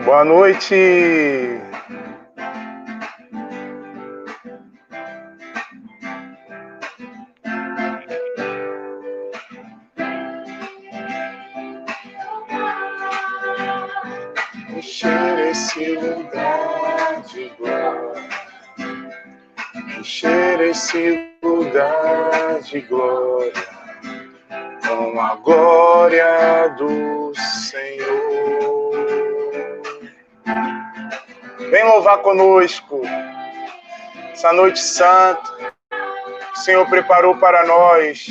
Boa noite. Encher esse lugar de glória. Encher esse lugar de glória. Com a glória do Senhor. Vem louvar conosco essa noite santa. O Senhor preparou para nós.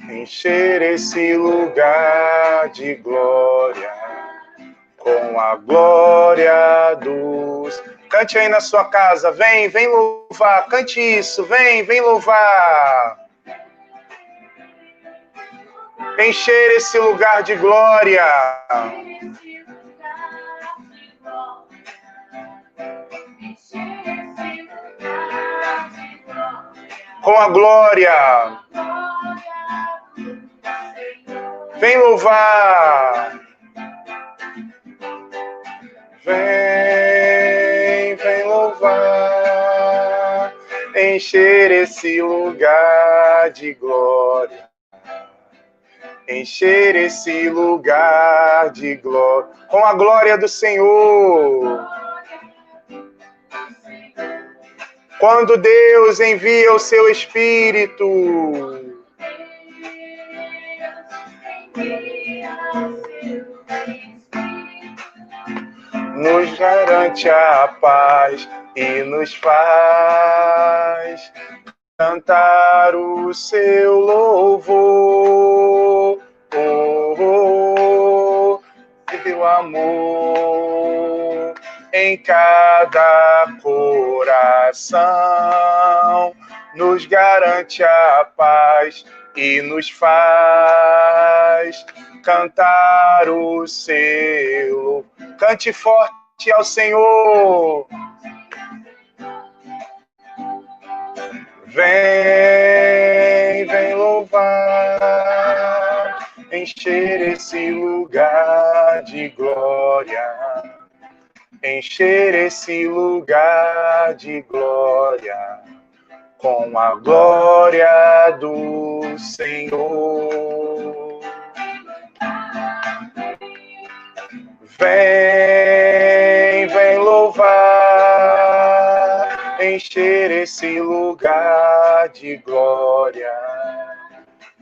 Encher esse lugar de glória com a glória dos... Cante aí na sua casa, vem louvar, cante isso, vem louvar. Encher esse lugar de glória. Com a glória. Vem louvar. Vem louvar. Encher esse lugar de glória. Encher esse lugar de glória. Com a glória do Senhor. Quando Deus envia o seu Espírito. Nos garante a paz e nos faz cantar o seu louvor. E o amor em cada coração nos garante a paz e nos faz cantar o seu. Cante forte ao Senhor. Vem louvar, encher esse lugar de glória. Encher esse lugar de glória. Com a glória do Senhor. Vem louvar, encher esse lugar de glória.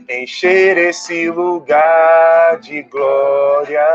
Encher esse lugar de glória.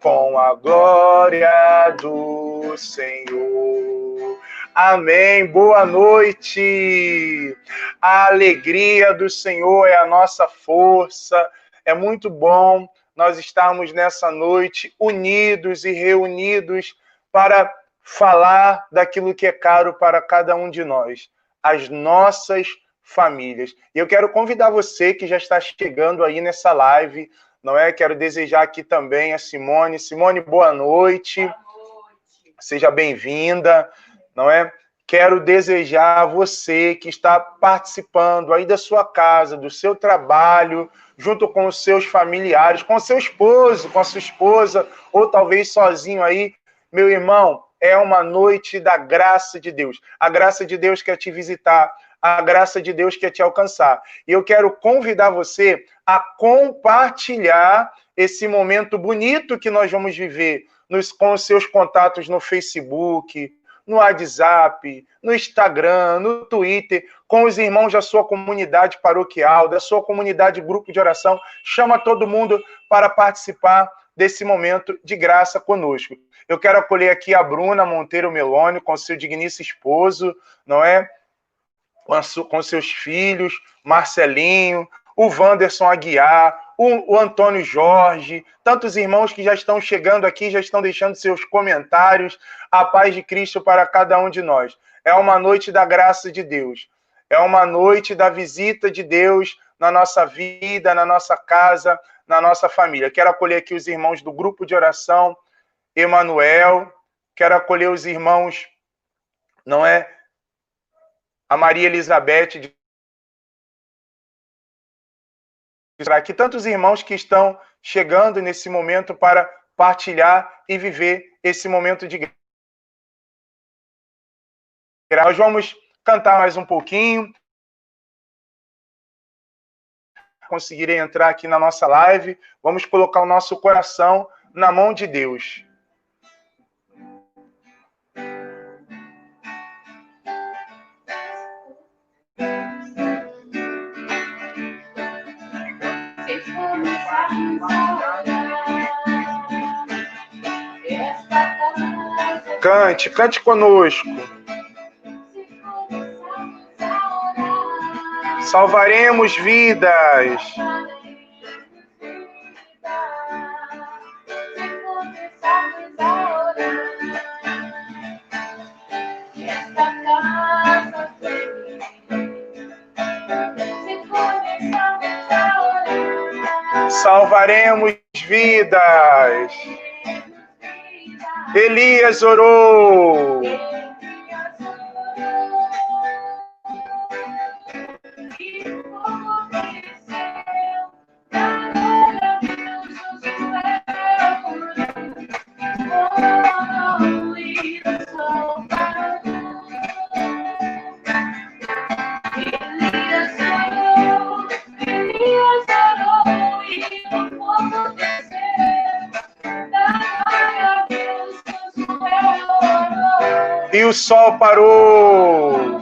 Com a glória do Senhor. Amém. Boa noite. A alegria do Senhor é a nossa força. É muito bom nós estarmos nessa noite unidos e reunidos para falar daquilo que é caro para cada um de nós, as nossas famílias. E eu quero convidar você que já está chegando aí nessa live, não é? Quero desejar aqui também a Simone. Simone, boa noite. Boa noite. Seja bem-vinda. Não é? Quero desejar a você que está participando aí da sua casa, do seu trabalho, junto com os seus familiares, com o seu esposo, com a sua esposa, ou talvez sozinho aí. Meu irmão, é uma noite da graça de Deus. A graça de Deus quer te visitar, a graça de Deus quer te alcançar. E eu quero convidar você a compartilhar esse momento bonito que nós vamos viver com os seus contatos no Facebook, no WhatsApp, no Instagram, no Twitter, com os irmãos da sua comunidade paroquial, da sua comunidade grupo de oração. Chama todo mundo para participar desse momento de graça conosco. Eu quero acolher aqui a Bruna Monteiro Meloni, com seu digníssimo esposo, não é? Com seus filhos, Marcelinho, o Wanderson Aguiar, o Antônio Jorge, tantos irmãos que já estão chegando aqui, já estão deixando seus comentários. A paz de Cristo para cada um de nós. É uma noite da graça de Deus. É uma noite da visita de Deus na nossa vida, na nossa casa, na nossa família. Quero acolher aqui os irmãos do grupo de oração, Emanuel. Quero acolher os irmãos, não é? A Maria Elizabeth, Para que tantos irmãos que estão chegando nesse momento para partilhar e viver esse momento de graça. Nós vamos cantar mais um pouquinho. Conseguirem entrar aqui na nossa live. Vamos colocar o nosso coração na mão de Deus. Cante, cante conosco. Salvaremos vidas. Salvaremos vidas. Elias orou. E o sol parou.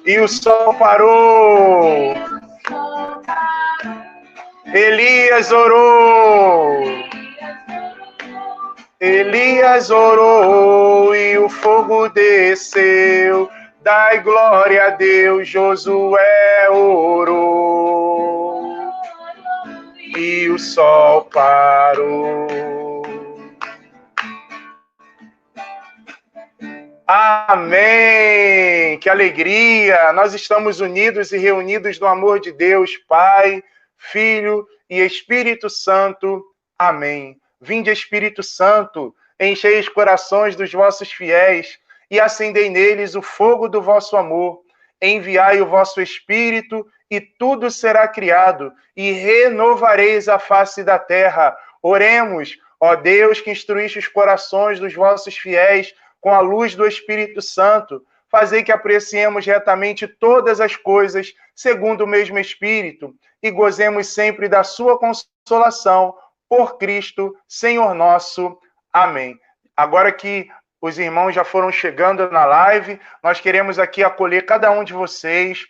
E o sol parou. Elias orou. Elias orou e o fogo desceu. Dai glória a Deus, Josué orou. E o sol parou. Amém! Que alegria! Nós estamos unidos e reunidos no amor de Deus, Pai, Filho e Espírito Santo. Amém. Vinde, Espírito Santo, enchei os corações dos vossos fiéis e acendei neles o fogo do vosso amor. Enviai o vosso Espírito e tudo será criado e renovareis a face da terra. Oremos, ó Deus, que instruíste os corações dos vossos fiéis com a luz do Espírito Santo, fazei que apreciemos retamente todas as coisas, segundo o mesmo Espírito, e gozemos sempre da sua consolação, por Cristo, Senhor nosso. Amém. Agora que os irmãos já foram chegando na live, nós queremos aqui acolher cada um de vocês,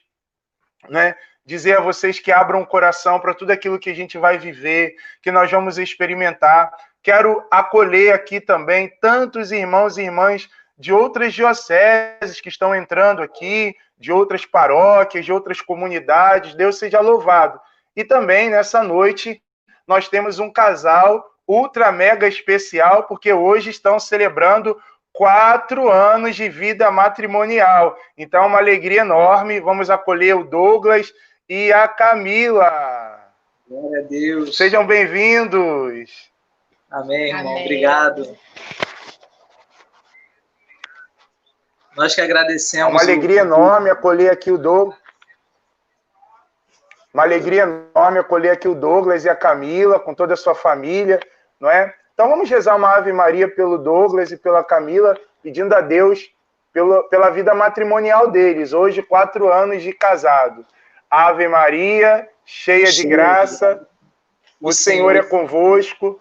né? Dizer a vocês que abram o coração para tudo aquilo que a gente vai viver, que nós vamos experimentar. Quero acolher aqui também tantos irmãos e irmãs de outras dioceses que estão entrando aqui, de outras paróquias, de outras comunidades. Deus seja louvado. E também, nessa noite, nós temos um casal ultra mega especial, porque hoje estão celebrando 4 anos de vida matrimonial. Então, é uma alegria enorme. Vamos acolher o Douglas e a Camila. Glória a Deus. Sejam bem-vindos. Amém, irmão. Amém. Obrigado. Nós que agradecemos. É uma alegria enorme acolher aqui o Douglas. Uma alegria enorme acolher aqui o Douglas e a Camila, com toda a sua família, não é? Então vamos rezar uma Ave Maria pelo Douglas e pela Camila, pedindo a Deus pela vida matrimonial deles. Hoje, 4 anos de casado. Ave Maria, cheia de graça, o Senhor é convosco.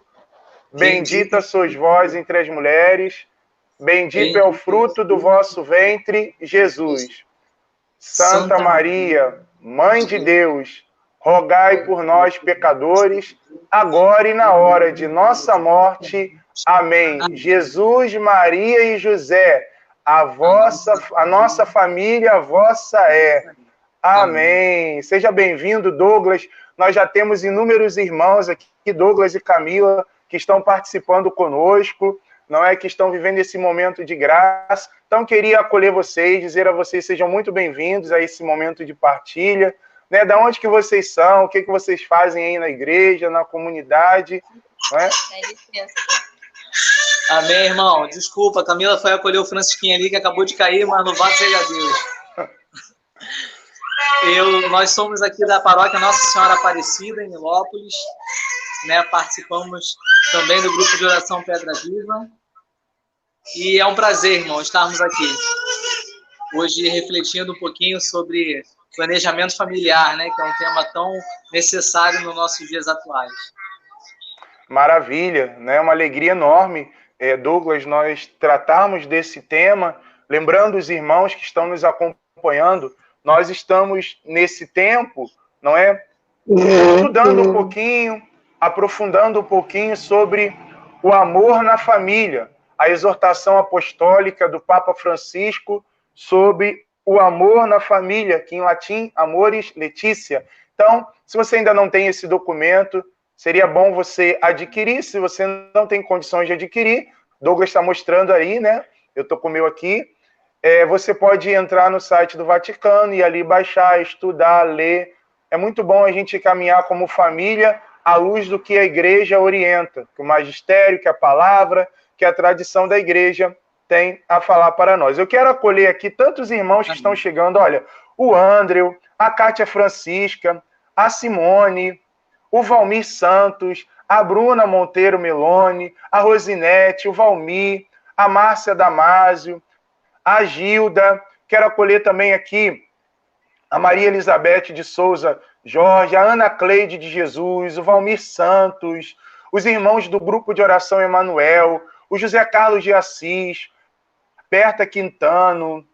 Bendita sois vós entre as mulheres, Bendito é o fruto do vosso ventre, Jesus. Santa Maria, Mãe de Deus, rogai por nós, pecadores, agora e na hora de nossa morte. Amém. Jesus, Maria e José, a nossa família, a vossa é. Amém. Seja bem-vindo, Douglas. Nós já temos inúmeros irmãos aqui, Douglas e Camila, que estão participando conosco, não é, que estão vivendo esse momento de graça. Então, queria acolher vocês, dizer a vocês sejam muito bem-vindos a esse momento de partilha, né? Da onde que vocês são, o que vocês fazem aí na igreja, na comunidade, não é? Amém, irmão. Desculpa, a Camila foi acolher o Francisquinho ali, que acabou de cair, mas louvado seja Deus. Nós somos aqui da paróquia Nossa Senhora Aparecida, em Nilópolis, né? Participamos também do grupo de oração Pedra Viva. E é um prazer, irmão, estarmos aqui hoje refletindo um pouquinho sobre planejamento familiar, né? Que é um tema tão necessário nos nossos dias atuais. Maravilha, né? Uma alegria enorme, Douglas, nós tratarmos desse tema. Lembrando os irmãos que estão nos acompanhando, nós estamos nesse tempo, não é? Estudando um pouquinho, aprofundando um pouquinho sobre o amor na família, a exortação apostólica do Papa Francisco sobre o amor na família, que em latim, Amoris Laetitia. Então, se você ainda não tem esse documento, seria bom você adquirir. Se você não tem condições de adquirir, Douglas está mostrando aí, né? Eu estou com o meu aqui. Você pode entrar no site do Vaticano e ali baixar, estudar, ler. É muito bom a gente caminhar como família à luz do que a igreja orienta, que o magistério, que a palavra, que a tradição da igreja tem a falar para nós. Eu quero acolher aqui tantos irmãos que estão chegando. Olha, o Andreu, a Cátia Francisca, a Simone, o Valmir Santos, a Bruna Monteiro Meloni, a Rosinete, o Valmir, a Márcia Damásio, a Gilda. Quero acolher também aqui a Maria Elizabeth de Souza Jorge, a Ana Cleide de Jesus, o Valmir Santos, os irmãos do grupo de oração Emanuel, o José Carlos de Assis, Berta Quintano,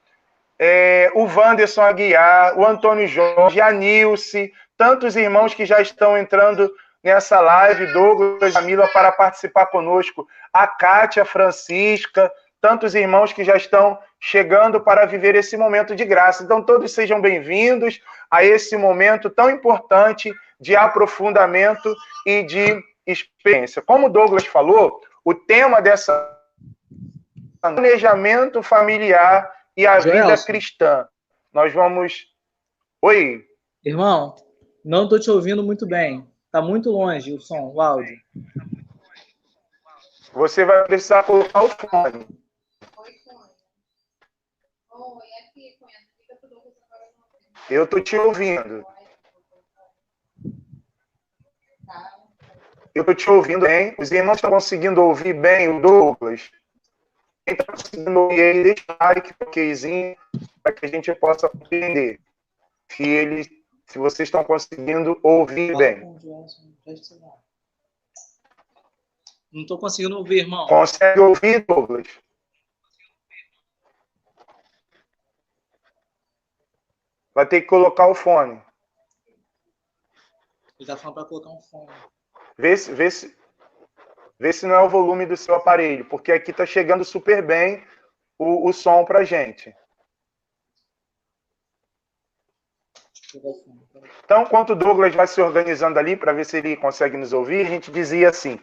o Wanderson Aguiar, o Antônio Jorge, a Nilce, tantos irmãos que já estão entrando nessa live, Douglas, Camila, para participar conosco, a Cátia Francisca, tantos irmãos que já estão chegando para viver esse momento de graça. Então, todos sejam bem-vindos a esse momento tão importante de aprofundamento e de experiência. Como o Douglas falou, o tema dessa planejamento familiar e a vida cristã. Nós vamos... Oi? Irmão, não estou te ouvindo muito bem. Está muito longe o som, o áudio. Você vai precisar colocar o fone. Eu estou te ouvindo. Eu estou te ouvindo bem. Os irmãos estão conseguindo ouvir bem o Douglas? Quem está conseguindo ouvir aí, deixa o like, okzinho, para que a gente possa compreender se vocês estão conseguindo ouvir bem. Não estou conseguindo ouvir, irmão. Consegue ouvir, Douglas? Vai ter que colocar o fone. Ele está falando para colocar um fone. Vê se não é o volume do seu aparelho, porque aqui está chegando super bem o som para a gente. Então, enquanto o Douglas vai se organizando ali para ver se ele consegue nos ouvir, a gente dizia assim,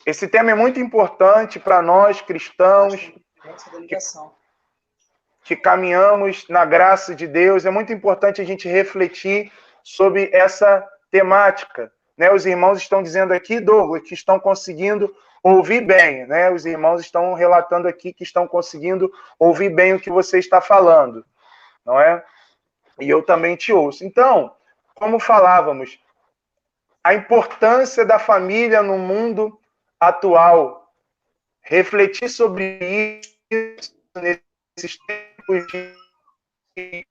esse tema é muito importante para nós cristãos que caminhamos na graça de Deus. É muito importante a gente refletir sobre essa temática, né? Os irmãos estão dizendo aqui, Douglas, que estão conseguindo ouvir bem, né? Os irmãos estão relatando aqui que estão conseguindo ouvir bem o que você está falando, não é? E eu também te ouço. Então, como falávamos, a importância da família no mundo atual, refletir sobre isso nesses tempos de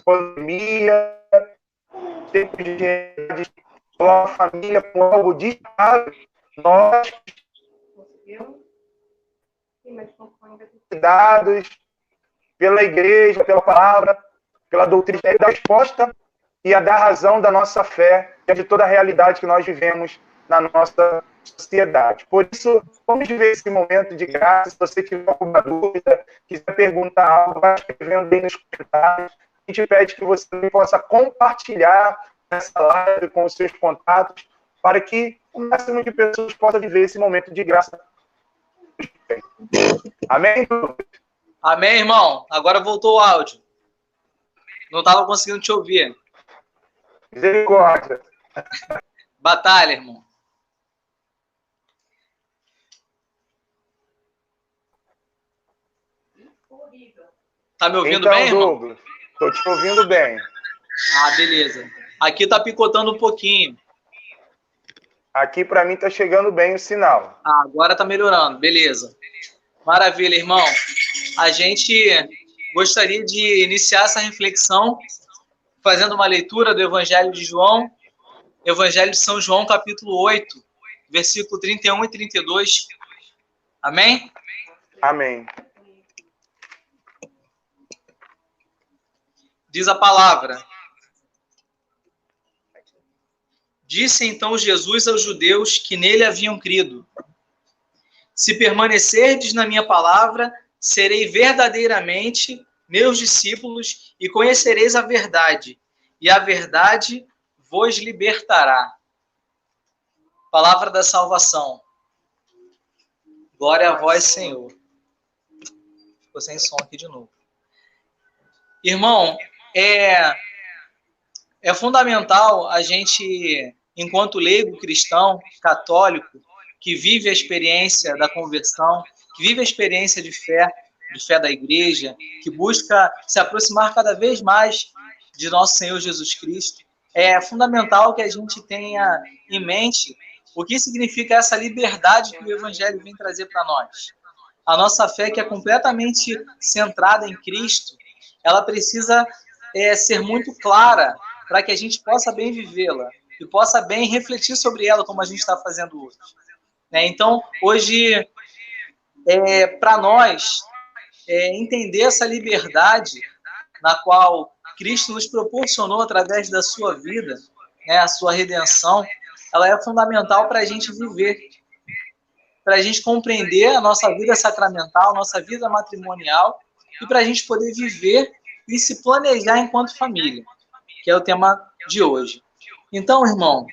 pandemia, tempos de a família com algo distante, nós, dados pela igreja, pela palavra, pela doutrina, da resposta e a dar razão da nossa fé diante de toda a realidade que nós vivemos na nossa sociedade. Por isso, vamos viver esse momento de graça. Se você tiver alguma dúvida, quiser perguntar algo, vai escrevendo aí nos comentários. A gente pede que você possa compartilhar essa live com os seus contatos, para que o máximo de pessoas possa viver esse momento de graça. Amém? Amém, irmão. Agora voltou o áudio. Não estava conseguindo te ouvir. Misericórdia. Batalha, irmão. Tá me ouvindo bem, irmão? Douglas, estou te ouvindo bem. Ah, beleza. Aqui tá picotando um pouquinho. Aqui para mim tá chegando bem o sinal. Ah, agora tá melhorando. Beleza. Maravilha, irmão. A gente gostaria de iniciar essa reflexão fazendo uma leitura do Evangelho de João, Evangelho de São João, capítulo 8, versículo 31 e 32. Amém? Amém. Diz a palavra: Disse então Jesus aos judeus que nele haviam crido: Se permanecerdes na minha palavra, serei verdadeiramente meus discípulos e conhecereis a verdade, e a verdade vos libertará. Palavra da salvação. Glória a vós, Senhor. Ficou sem som aqui de novo. Irmão, é fundamental a gente, enquanto leigo cristão, católico, que vive a experiência da conversão, que vive a experiência de fé da igreja, que busca se aproximar cada vez mais de nosso Senhor Jesus Cristo, é fundamental que a gente tenha em mente o que significa essa liberdade que o Evangelho vem trazer para nós. A nossa fé, que é completamente centrada em Cristo, ela precisa ser muito clara para que a gente possa bem vivê-la e possa bem refletir sobre ela, como a gente está fazendo hoje. Então, hoje, para nós, entender essa liberdade na qual Cristo nos proporcionou através da sua vida, a sua redenção, ela é fundamental para a gente viver, para a gente compreender a nossa vida sacramental, nossa vida matrimonial, e para a gente poder viver e se planejar enquanto família, que é o tema de hoje. Então, irmão,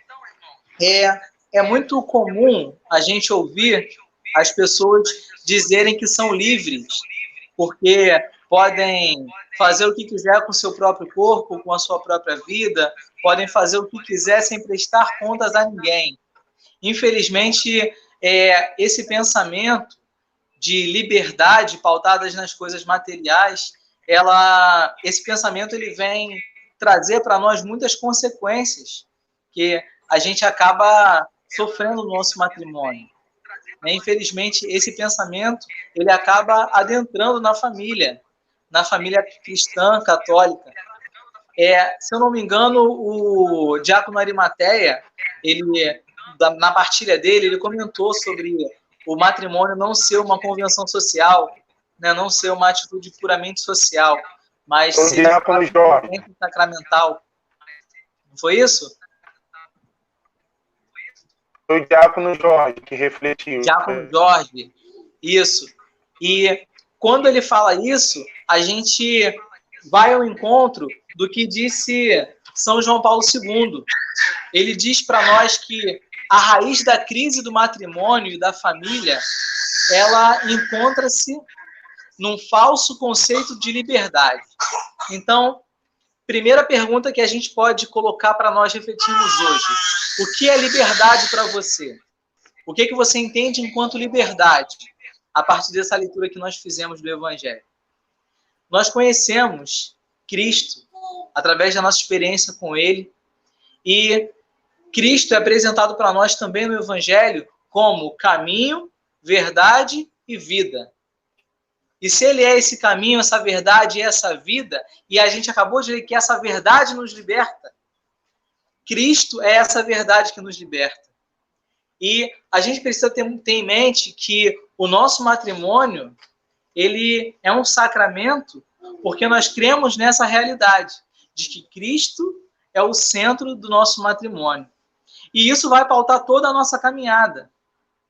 é muito comum a gente ouvir as pessoas dizerem que são livres, porque podem fazer o que quiser com o seu próprio corpo, com a sua própria vida, podem fazer o que quiser sem prestar contas a ninguém. Infelizmente, esse pensamento de liberdade pautadas nas coisas materiais, esse pensamento ele vem trazer para nós muitas consequências que a gente acaba sofrendo no nosso matrimônio. Infelizmente, esse pensamento ele acaba adentrando na família cristã, católica. Se eu não me engano, o Diácono Arimateia, na partilha dele, ele comentou sobre o matrimônio não ser uma convenção social, não ser uma atitude puramente social, mas ser um sacramental. Não foi isso? Foi o Diácono Jorge que refletiu. Diácono Jorge, isso. E quando ele fala isso, a gente vai ao encontro do que disse São João Paulo II. Ele diz para nós que a raiz da crise do matrimônio e da família, ela encontra-se num falso conceito de liberdade. Então, primeira pergunta que a gente pode colocar para nós refletirmos hoje: o que é liberdade para você? O que você entende enquanto liberdade, a partir dessa leitura que nós fizemos do Evangelho? Nós conhecemos Cristo através da nossa experiência com Ele, e Cristo é apresentado para nós também no Evangelho como caminho, verdade e vida. E se Ele é esse caminho, essa verdade e essa vida, e a gente acabou de ler que essa verdade nos liberta, Cristo é essa verdade que nos liberta. E a gente precisa ter em mente que o nosso matrimônio, ele é um sacramento porque nós cremos nessa realidade de que Cristo é o centro do nosso matrimônio. E isso vai pautar toda a nossa caminhada.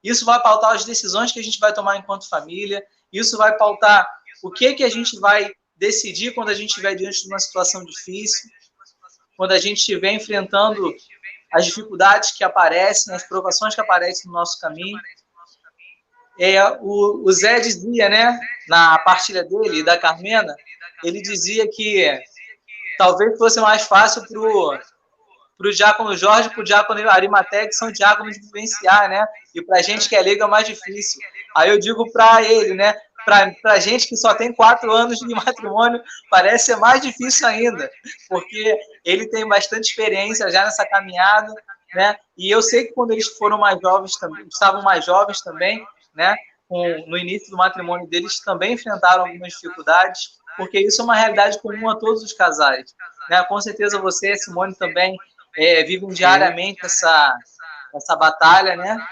Isso vai pautar as decisões que a gente vai tomar enquanto família. Isso vai pautar o que a gente vai decidir quando a gente estiver diante de uma situação difícil, quando a gente estiver enfrentando as dificuldades que aparecem, as provações que aparecem no nosso caminho. O Zé dizia, né, na partilha dele, da Carmena, ele dizia que talvez fosse mais fácil para o diácono Jorge, para o diácono Arimateia, que são diáconos de vivenciar, né? E para a gente que é leigo é mais difícil. Aí eu digo para ele, né? Para a gente que só tem 4 anos de matrimônio, parece ser mais difícil ainda, porque ele tem bastante experiência já nessa caminhada, né? E eu sei que quando eles foram mais jovens, estavam mais jovens também, né? No início do matrimônio deles também enfrentaram algumas dificuldades, porque isso é uma realidade comum a todos os casais, né? Com certeza você, Simone, também vivem diariamente essa batalha, né?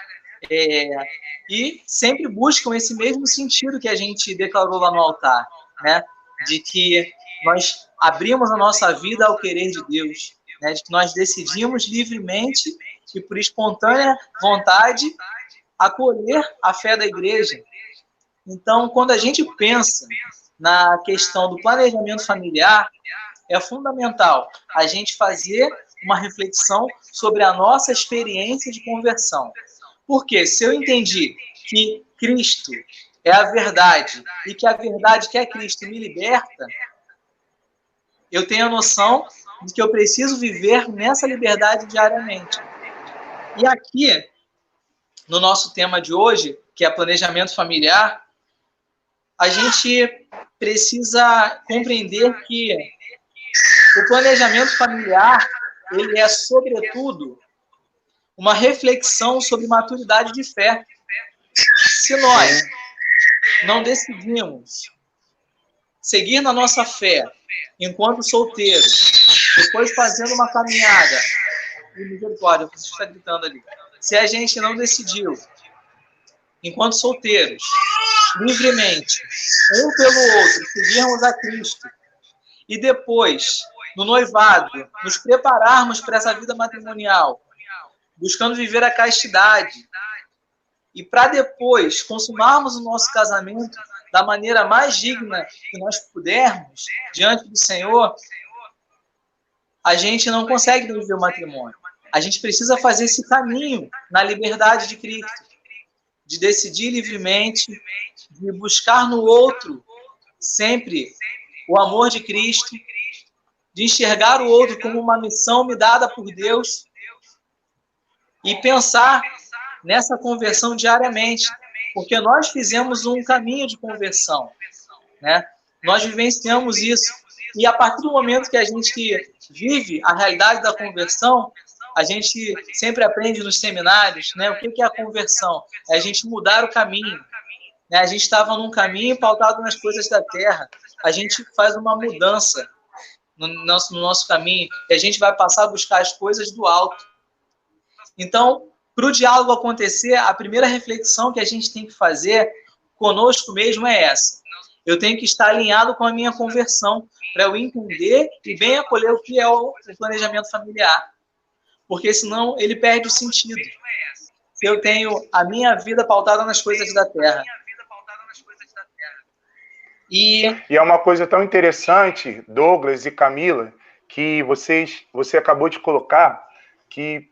E sempre buscam esse mesmo sentido que a gente declarou lá no altar, né? De que nós abrimos a nossa vida ao querer de Deus, né? De que nós decidimos livremente e por espontânea vontade acolher a fé da igreja. Então, quando a gente pensa na questão do planejamento familiar, é fundamental a gente fazer uma reflexão sobre a nossa experiência de conversão. Porque se eu entendi que Cristo é a verdade e que a verdade que é Cristo me liberta, eu tenho a noção de que eu preciso viver nessa liberdade diariamente. E aqui, no nosso tema de hoje, que é planejamento familiar, a gente precisa compreender que o planejamento familiar, ele é, sobretudo, uma reflexão sobre maturidade de fé. Se nós não decidimos seguir na nossa fé enquanto solteiros, depois fazendo uma caminhada, misericórdia, você está gritando ali. Se a gente não decidiu, enquanto solteiros, livremente, um pelo outro, seguirmos a Cristo, e depois, no noivado, nos prepararmos para essa vida matrimonial, buscando viver a castidade, e para depois consumarmos o nosso casamento da maneira mais digna que nós pudermos, diante do Senhor, a gente não consegue viver o matrimônio. A gente precisa fazer esse caminho na liberdade de Cristo, de decidir livremente, de buscar no outro sempre o amor de Cristo, de enxergar o outro como uma missão me dada por Deus e pensar nessa conversão diariamente, porque nós fizemos um caminho de conversão, né? Nós vivenciamos isso, e a partir do momento que a gente vive a realidade da conversão, a gente sempre aprende nos seminários, né? O que é a conversão? É a gente mudar o caminho, né? A gente estava num caminho pautado nas coisas da terra, a gente faz uma mudança no nosso caminho, e a gente vai passar a buscar as coisas do alto. Então, para o diálogo acontecer, a primeira reflexão que a gente tem que fazer conosco mesmo é essa. Eu tenho que estar alinhado com a minha conversão, para eu entender e bem acolher o que é o planejamento familiar. Porque senão ele perde o sentido. Se eu tenho a minha vida pautada nas coisas da terra. E é uma coisa tão interessante, Douglas e Camila, que você acabou de colocar, que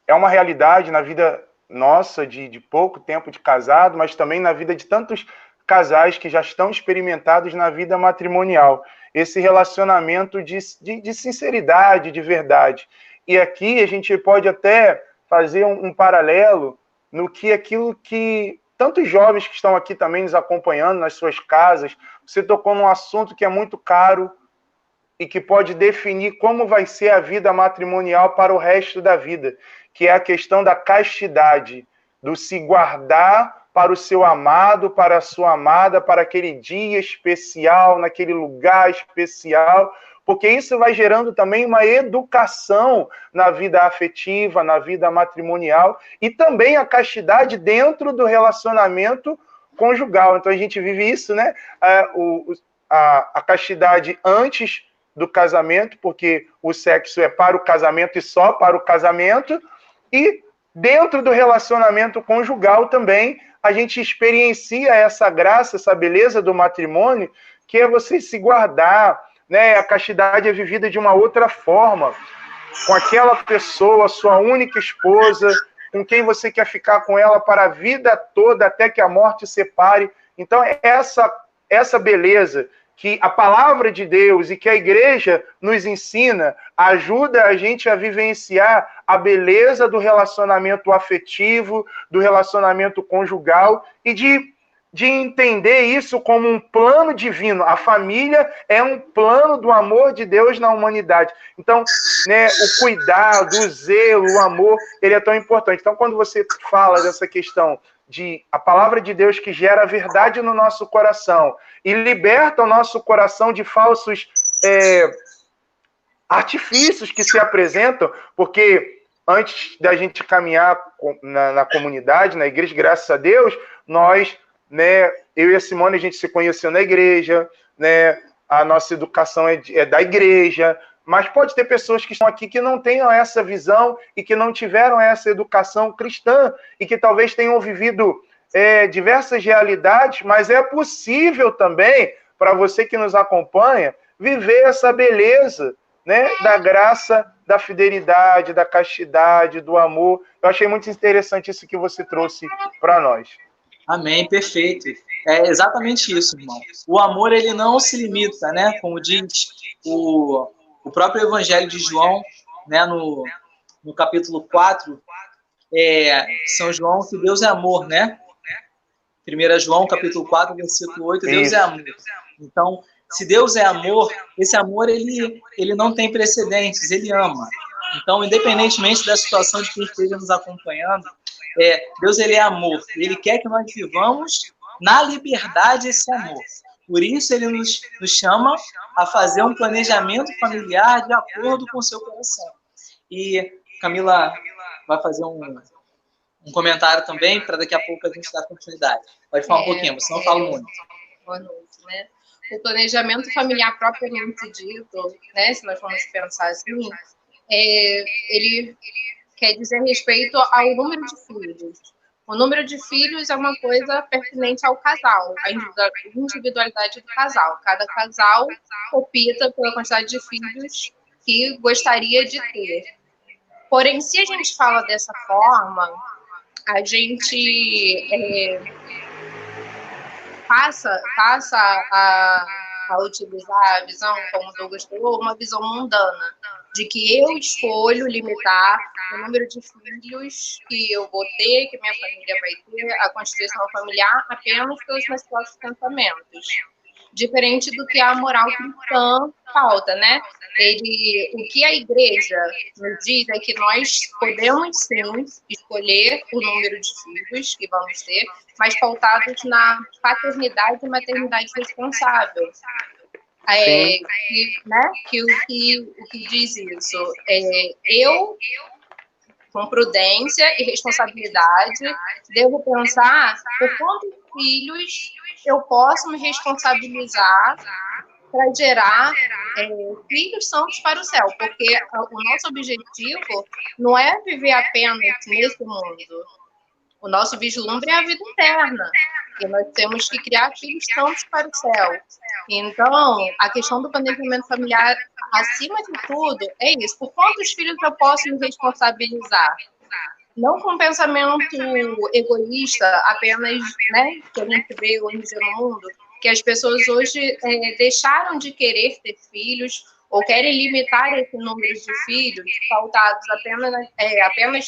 é uma realidade na vida nossa de pouco tempo de casado, mas também na vida de tantos casais que já estão experimentados na vida matrimonial. Esse relacionamento de sinceridade, de verdade. E aqui a gente pode até fazer um paralelo no que aquilo que tantos jovens que estão aqui também nos acompanhando nas suas casas, você tocou num assunto que é muito caro e que pode definir como vai ser a vida matrimonial para o resto da vida, que é a questão da castidade, do se guardar para o seu amado, para a sua amada, para aquele dia especial, naquele lugar especial, porque isso vai gerando também uma educação na vida afetiva, na vida matrimonial, e também a castidade dentro do relacionamento conjugal. Então a gente vive isso, né? A castidade antes do casamento, porque o sexo é para o casamento e só para o casamento, e dentro do relacionamento conjugal também a gente experiencia essa graça, essa beleza do matrimônio, que é você se guardar, né? A castidade é vivida de uma outra forma, com aquela pessoa, sua única esposa, com quem você quer ficar com ela para a vida toda, até que a morte separe. Então, essa beleza que a palavra de Deus e que a igreja nos ensina, ajuda a gente a vivenciar a beleza do relacionamento afetivo, do relacionamento conjugal e de entender isso como um plano divino. A família é um plano do amor de Deus na humanidade. Então, né, o cuidado, o zelo, o amor, ele é tão importante. Então, quando você fala dessa questão de a palavra de Deus que gera a verdade no nosso coração e liberta o nosso coração de falsos artifícios que se apresentam, porque antes da gente caminhar na comunidade, na igreja, graças a Deus, nós, né, eu e a Simone, a gente se conheceu na igreja, né, a nossa educação é da igreja, mas pode ter pessoas que estão aqui que não tenham essa visão e que não tiveram essa educação cristã e que talvez tenham vivido diversas realidades, mas é possível também, para você que nos acompanha, viver essa beleza, né, da graça, da fidelidade, da castidade, do amor. Eu achei muito interessante isso que você trouxe para nós. Amém, perfeito. É exatamente isso, irmão. O amor, ele não se limita, né? Como diz o próprio Evangelho de João, né? No capítulo 4, São João, que Deus é amor, né? 1 João, capítulo 4, versículo 8, Deus é amor. Então, se Deus é amor, esse amor, ele não tem precedentes, ele ama. Então, independentemente da situação de quem esteja nos acompanhando, Deus, ele é amor. Ele quer que nós vivamos na liberdade esse amor. Por isso, ele nos chama a fazer um planejamento familiar de acordo com o seu coração. E Camila vai fazer um comentário também, para daqui a pouco a gente dar continuidade. Pode falar um pouquinho, você não fala muito. Boa noite, né? O planejamento familiar propriamente dito, né, se nós formos pensar assim, ele quer dizer respeito ao número de filhos. O número de filhos é uma coisa pertinente ao casal, a individualidade do casal. Cada casal opta pela quantidade de filhos que gostaria de ter. Porém, se a gente fala dessa forma, a gente passa a utilizar a visão, como o Douglas falou, uma visão mundana, de que eu escolho limitar o número de filhos que eu vou ter, que minha família vai ter, a constituição familiar, apenas pelos meus próprios pensamentos. Diferente do que a moral cristã pauta, né? O que a igreja nos diz é que nós podemos, sim, escolher o número de filhos que vamos ter, mas pautados na paternidade e maternidade responsável. Que o que diz isso? Eu, com prudência e responsabilidade, devo pensar por quantos filhos eu posso me responsabilizar para gerar filhos santos para o céu, porque o nosso objetivo não é viver apenas nesse mundo. O nosso vislumbre é a vida eterna, e nós temos que criar filhos santos para o céu. Então, a questão do planejamento familiar, acima de tudo, é isso. Por quantos filhos eu posso me responsabilizar? Não com um pensamento egoísta, apenas, né, que a gente vê hoje no mundo, que as pessoas hoje deixaram de querer ter filhos ou querem limitar esse número de filhos, pautados apenas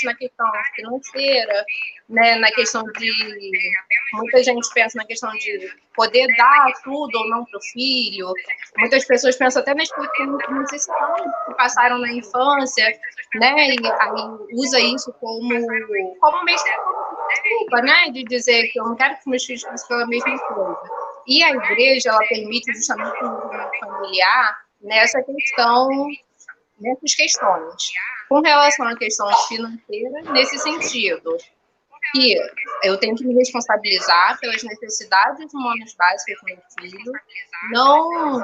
na questão financeira, né, na questão de... Muita gente pensa na questão de poder dar tudo ou não para o filho. Muitas pessoas pensam até nas necessidades que passaram na infância, né, e aí usa isso como meio desculpa, né, de dizer que eu não quero que meus filhos passem pela mesma coisa. E a igreja, ela permite justamente um planejamento familiar nessas questões. Com relação à questão financeira, nesse sentido, que eu tenho que me responsabilizar pelas necessidades humanas básicas do meu filho, não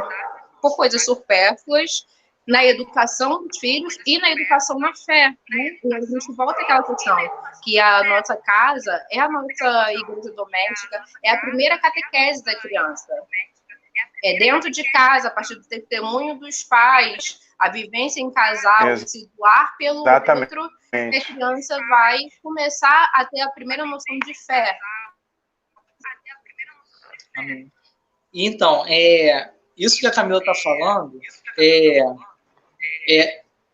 por coisas supérfluas, na educação dos filhos e na educação na fé, né? E a gente volta àquela questão, que a nossa casa é a nossa igreja doméstica, é a primeira catequese da criança. É dentro de casa, a partir do testemunho dos pais, a vivência em casal, se doar pelo outro, que a criança vai começar a ter a primeira noção de fé. Amém. Então, isso que a Camila está falando,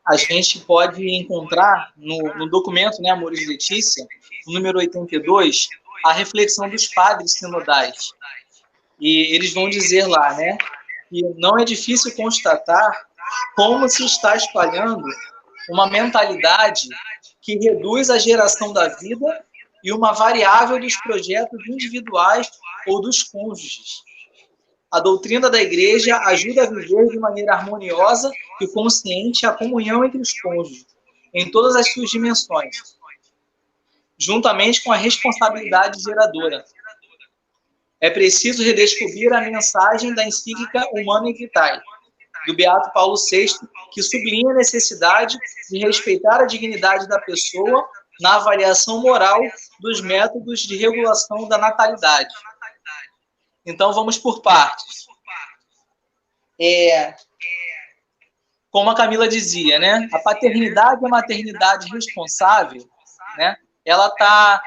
a gente pode encontrar no documento, né, Amores de Letícia, no número 82, a reflexão dos padres sinodais. E eles vão dizer lá, né, que não é difícil constatar como se está espalhando uma mentalidade que reduz a geração da vida e uma variável dos projetos individuais ou dos cônjuges. A doutrina da Igreja ajuda a viver de maneira harmoniosa e consciente a comunhão entre os cônjuges, em todas as suas dimensões, juntamente com a responsabilidade geradora. É preciso redescobrir a mensagem da encíclica Humanae Vitae, do Beato Paulo VI, que sublinha a necessidade de respeitar a dignidade da pessoa na avaliação moral dos métodos de regulação da natalidade. Então, vamos por partes. Como a Camila dizia, né, a paternidade e a maternidade responsável, né, ela está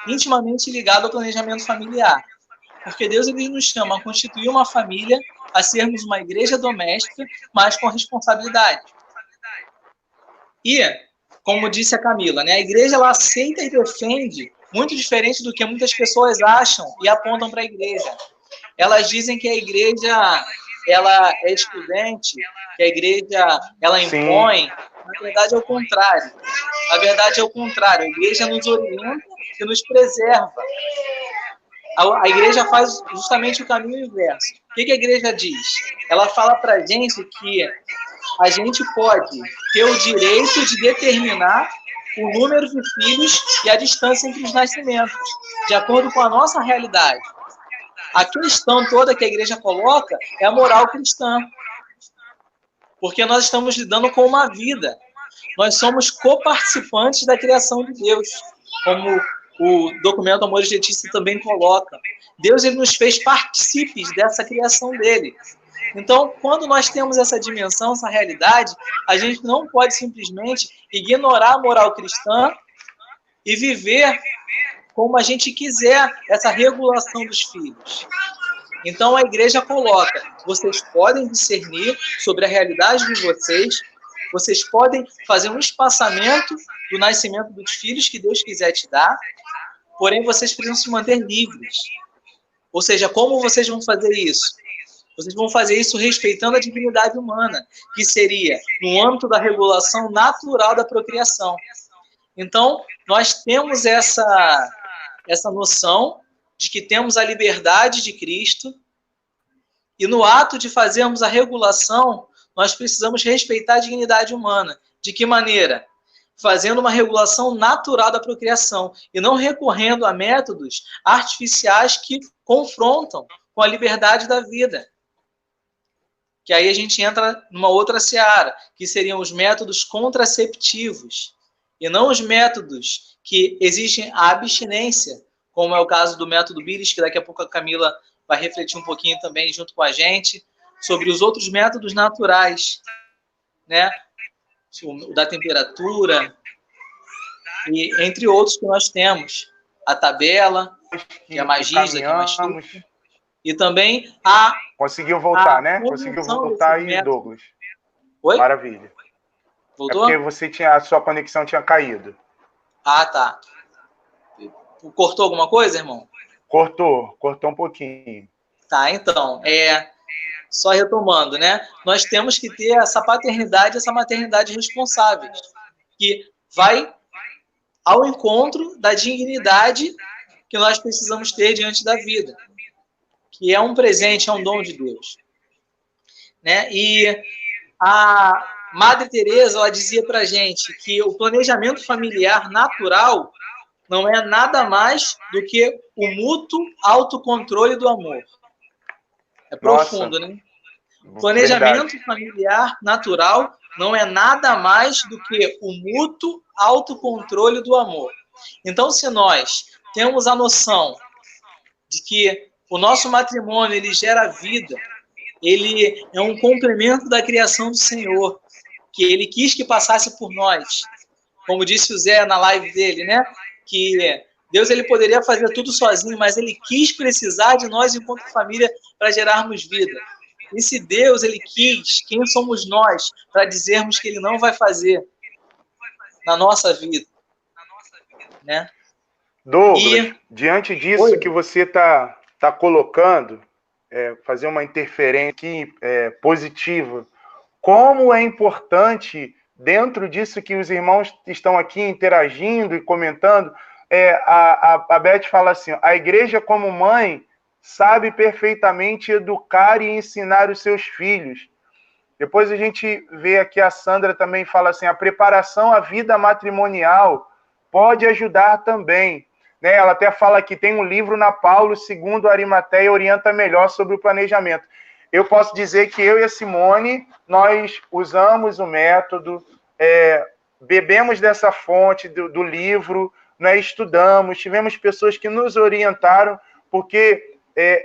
intimamente ligada ao planejamento familiar. Porque Deus ele nos chama a constituir uma família, a sermos uma igreja doméstica, mas com responsabilidade. E, como disse a Camila, né, a igreja ela aceita e defende, muito diferente do que muitas pessoas acham e apontam para a igreja. Elas dizem que a igreja ela é excludente, que a igreja ela impõe. Na verdade é o contrário. Na verdade é o contrário. A igreja nos orienta e nos preserva. A igreja faz justamente o caminho inverso. O que a igreja diz? Ela fala para a gente que a gente pode ter o direito de determinar o número de filhos e a distância entre os nascimentos, de acordo com a nossa realidade. A questão toda que a igreja coloca é a moral cristã. Porque nós estamos lidando com uma vida. Nós somos coparticipantes da criação de Deus, como o documento Amores de Letícia também coloca. Deus ele nos fez partícipes dessa criação dele. Então, quando nós temos essa dimensão, essa realidade, a gente não pode simplesmente ignorar a moral cristã e viver como a gente quiser essa regulação dos filhos. Então, a igreja coloca, vocês podem discernir sobre a realidade de vocês, vocês podem fazer um espaçamento do nascimento dos filhos que Deus quiser te dar, porém, vocês precisam se manter livres. Ou seja, como vocês vão fazer isso? Vocês vão fazer isso respeitando a dignidade humana, que seria no âmbito da regulação natural da procriação. Então, nós temos essa noção de que temos a liberdade de Cristo e no ato de fazermos a regulação, nós precisamos respeitar a dignidade humana. De que maneira? Fazendo uma regulação natural da procriação e não recorrendo a métodos artificiais que confrontam com a liberdade da vida. Que aí a gente entra numa outra seara, que seriam os métodos contraceptivos, e não os métodos que exigem a abstinência, como é o caso do método Billis, que daqui a pouco a Camila vai refletir um pouquinho também junto com a gente, sobre os outros métodos naturais, né? O da temperatura, e entre outros que nós temos, a tabela, que é mais rígida, que é mais firme, e também a... Conseguiu voltar, né? Conseguiu voltar aí, Douglas. Oi? Maravilha. Voltou? É porque a sua conexão tinha caído. Ah, tá. Cortou alguma coisa, irmão? Cortou um pouquinho. Tá, então, só retomando, né? Nós temos que ter essa paternidade, essa maternidade responsáveis, que vai ao encontro da dignidade que nós precisamos ter diante da vida, que é um presente, é um dom de Deus. né? E a Madre Teresa, ela dizia para a gente que o planejamento familiar natural não é nada mais do que o mútuo autocontrole do amor. É profundo, Nossa, né? Planejamento verdade. familiar natural não é nada mais do que o mútuo autocontrole do amor. Então, se nós temos a noção de que o nosso matrimônio ele gera vida, ele é um complemento da criação do Senhor, que ele quis que passasse por nós. Como disse o Zé na live dele, né? Que Deus ele poderia fazer tudo sozinho, mas ele quis precisar de nós enquanto família para gerarmos vida. E se Deus ele quis, quem somos nós para dizermos que ele não vai fazer na nossa vida, né? Douglas, diante disso que você tá colocando, fazer uma interferência aqui, positiva, como é importante, dentro disso que os irmãos estão aqui interagindo e comentando, a Beth fala assim, a igreja como mãe sabe perfeitamente educar e ensinar os seus filhos. Depois a gente vê aqui a Sandra também fala assim, a preparação à vida matrimonial pode ajudar também. Né? Ela até fala que tem um livro na Paulo, segundo Arimateia, orienta melhor sobre o planejamento. Eu posso dizer que eu e a Simone, nós usamos o método, bebemos dessa fonte do livro, né? Estudamos, tivemos pessoas que nos orientaram, porque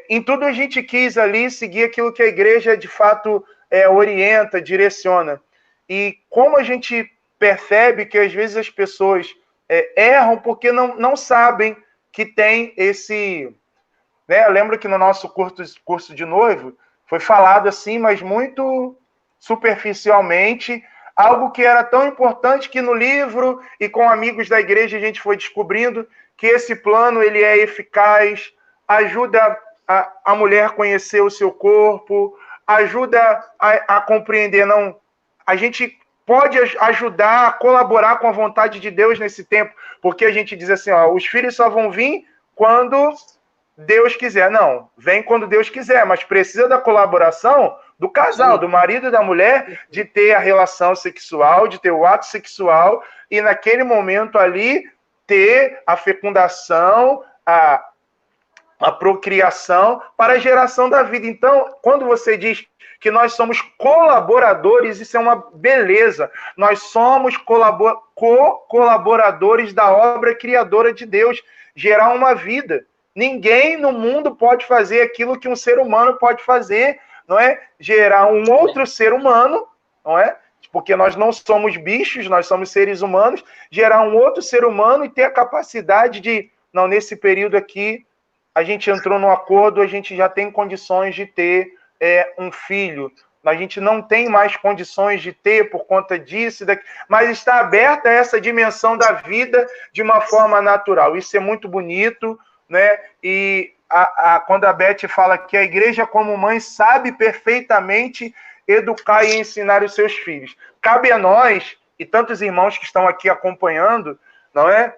em tudo a gente quis ali seguir aquilo que a igreja de fato orienta, direciona. E como a gente percebe que às vezes as pessoas erram porque não sabem que tem esse... Né? Eu lembro que no nosso curso de noivo foi falado assim, mas muito superficialmente, algo que era tão importante que no livro e com amigos da igreja a gente foi descobrindo que esse plano ele é eficaz, ajuda a mulher a conhecer o seu corpo, ajuda a compreender, não, a gente pode ajudar a colaborar com a vontade de Deus nesse tempo, porque a gente diz assim, ó, os filhos só vão vir quando Deus quiser. Não, vem quando Deus quiser, mas precisa da colaboração do casal, do marido e da mulher, de ter a relação sexual, de ter o ato sexual, e naquele momento ali, ter a fecundação, a procriação para a geração da vida. Então, quando você diz que nós somos colaboradores, isso é uma beleza. Nós somos colaboradores da obra criadora de Deus, gerar uma vida. Ninguém no mundo pode fazer aquilo que um ser humano pode fazer, não é? Gerar um outro ser humano, não é? Porque nós não somos bichos, nós somos seres humanos, gerar um outro ser humano e ter a capacidade de, não, nesse período aqui, a gente entrou num acordo, a gente já tem condições de ter um filho. A gente não tem mais condições de ter por conta disso, mas está aberta essa dimensão da vida de uma forma natural. Isso é muito bonito, né? E quando a Beth fala que a igreja como mãe sabe perfeitamente educar e ensinar os seus filhos. Cabe a nós, e tantos irmãos que estão aqui acompanhando, não é?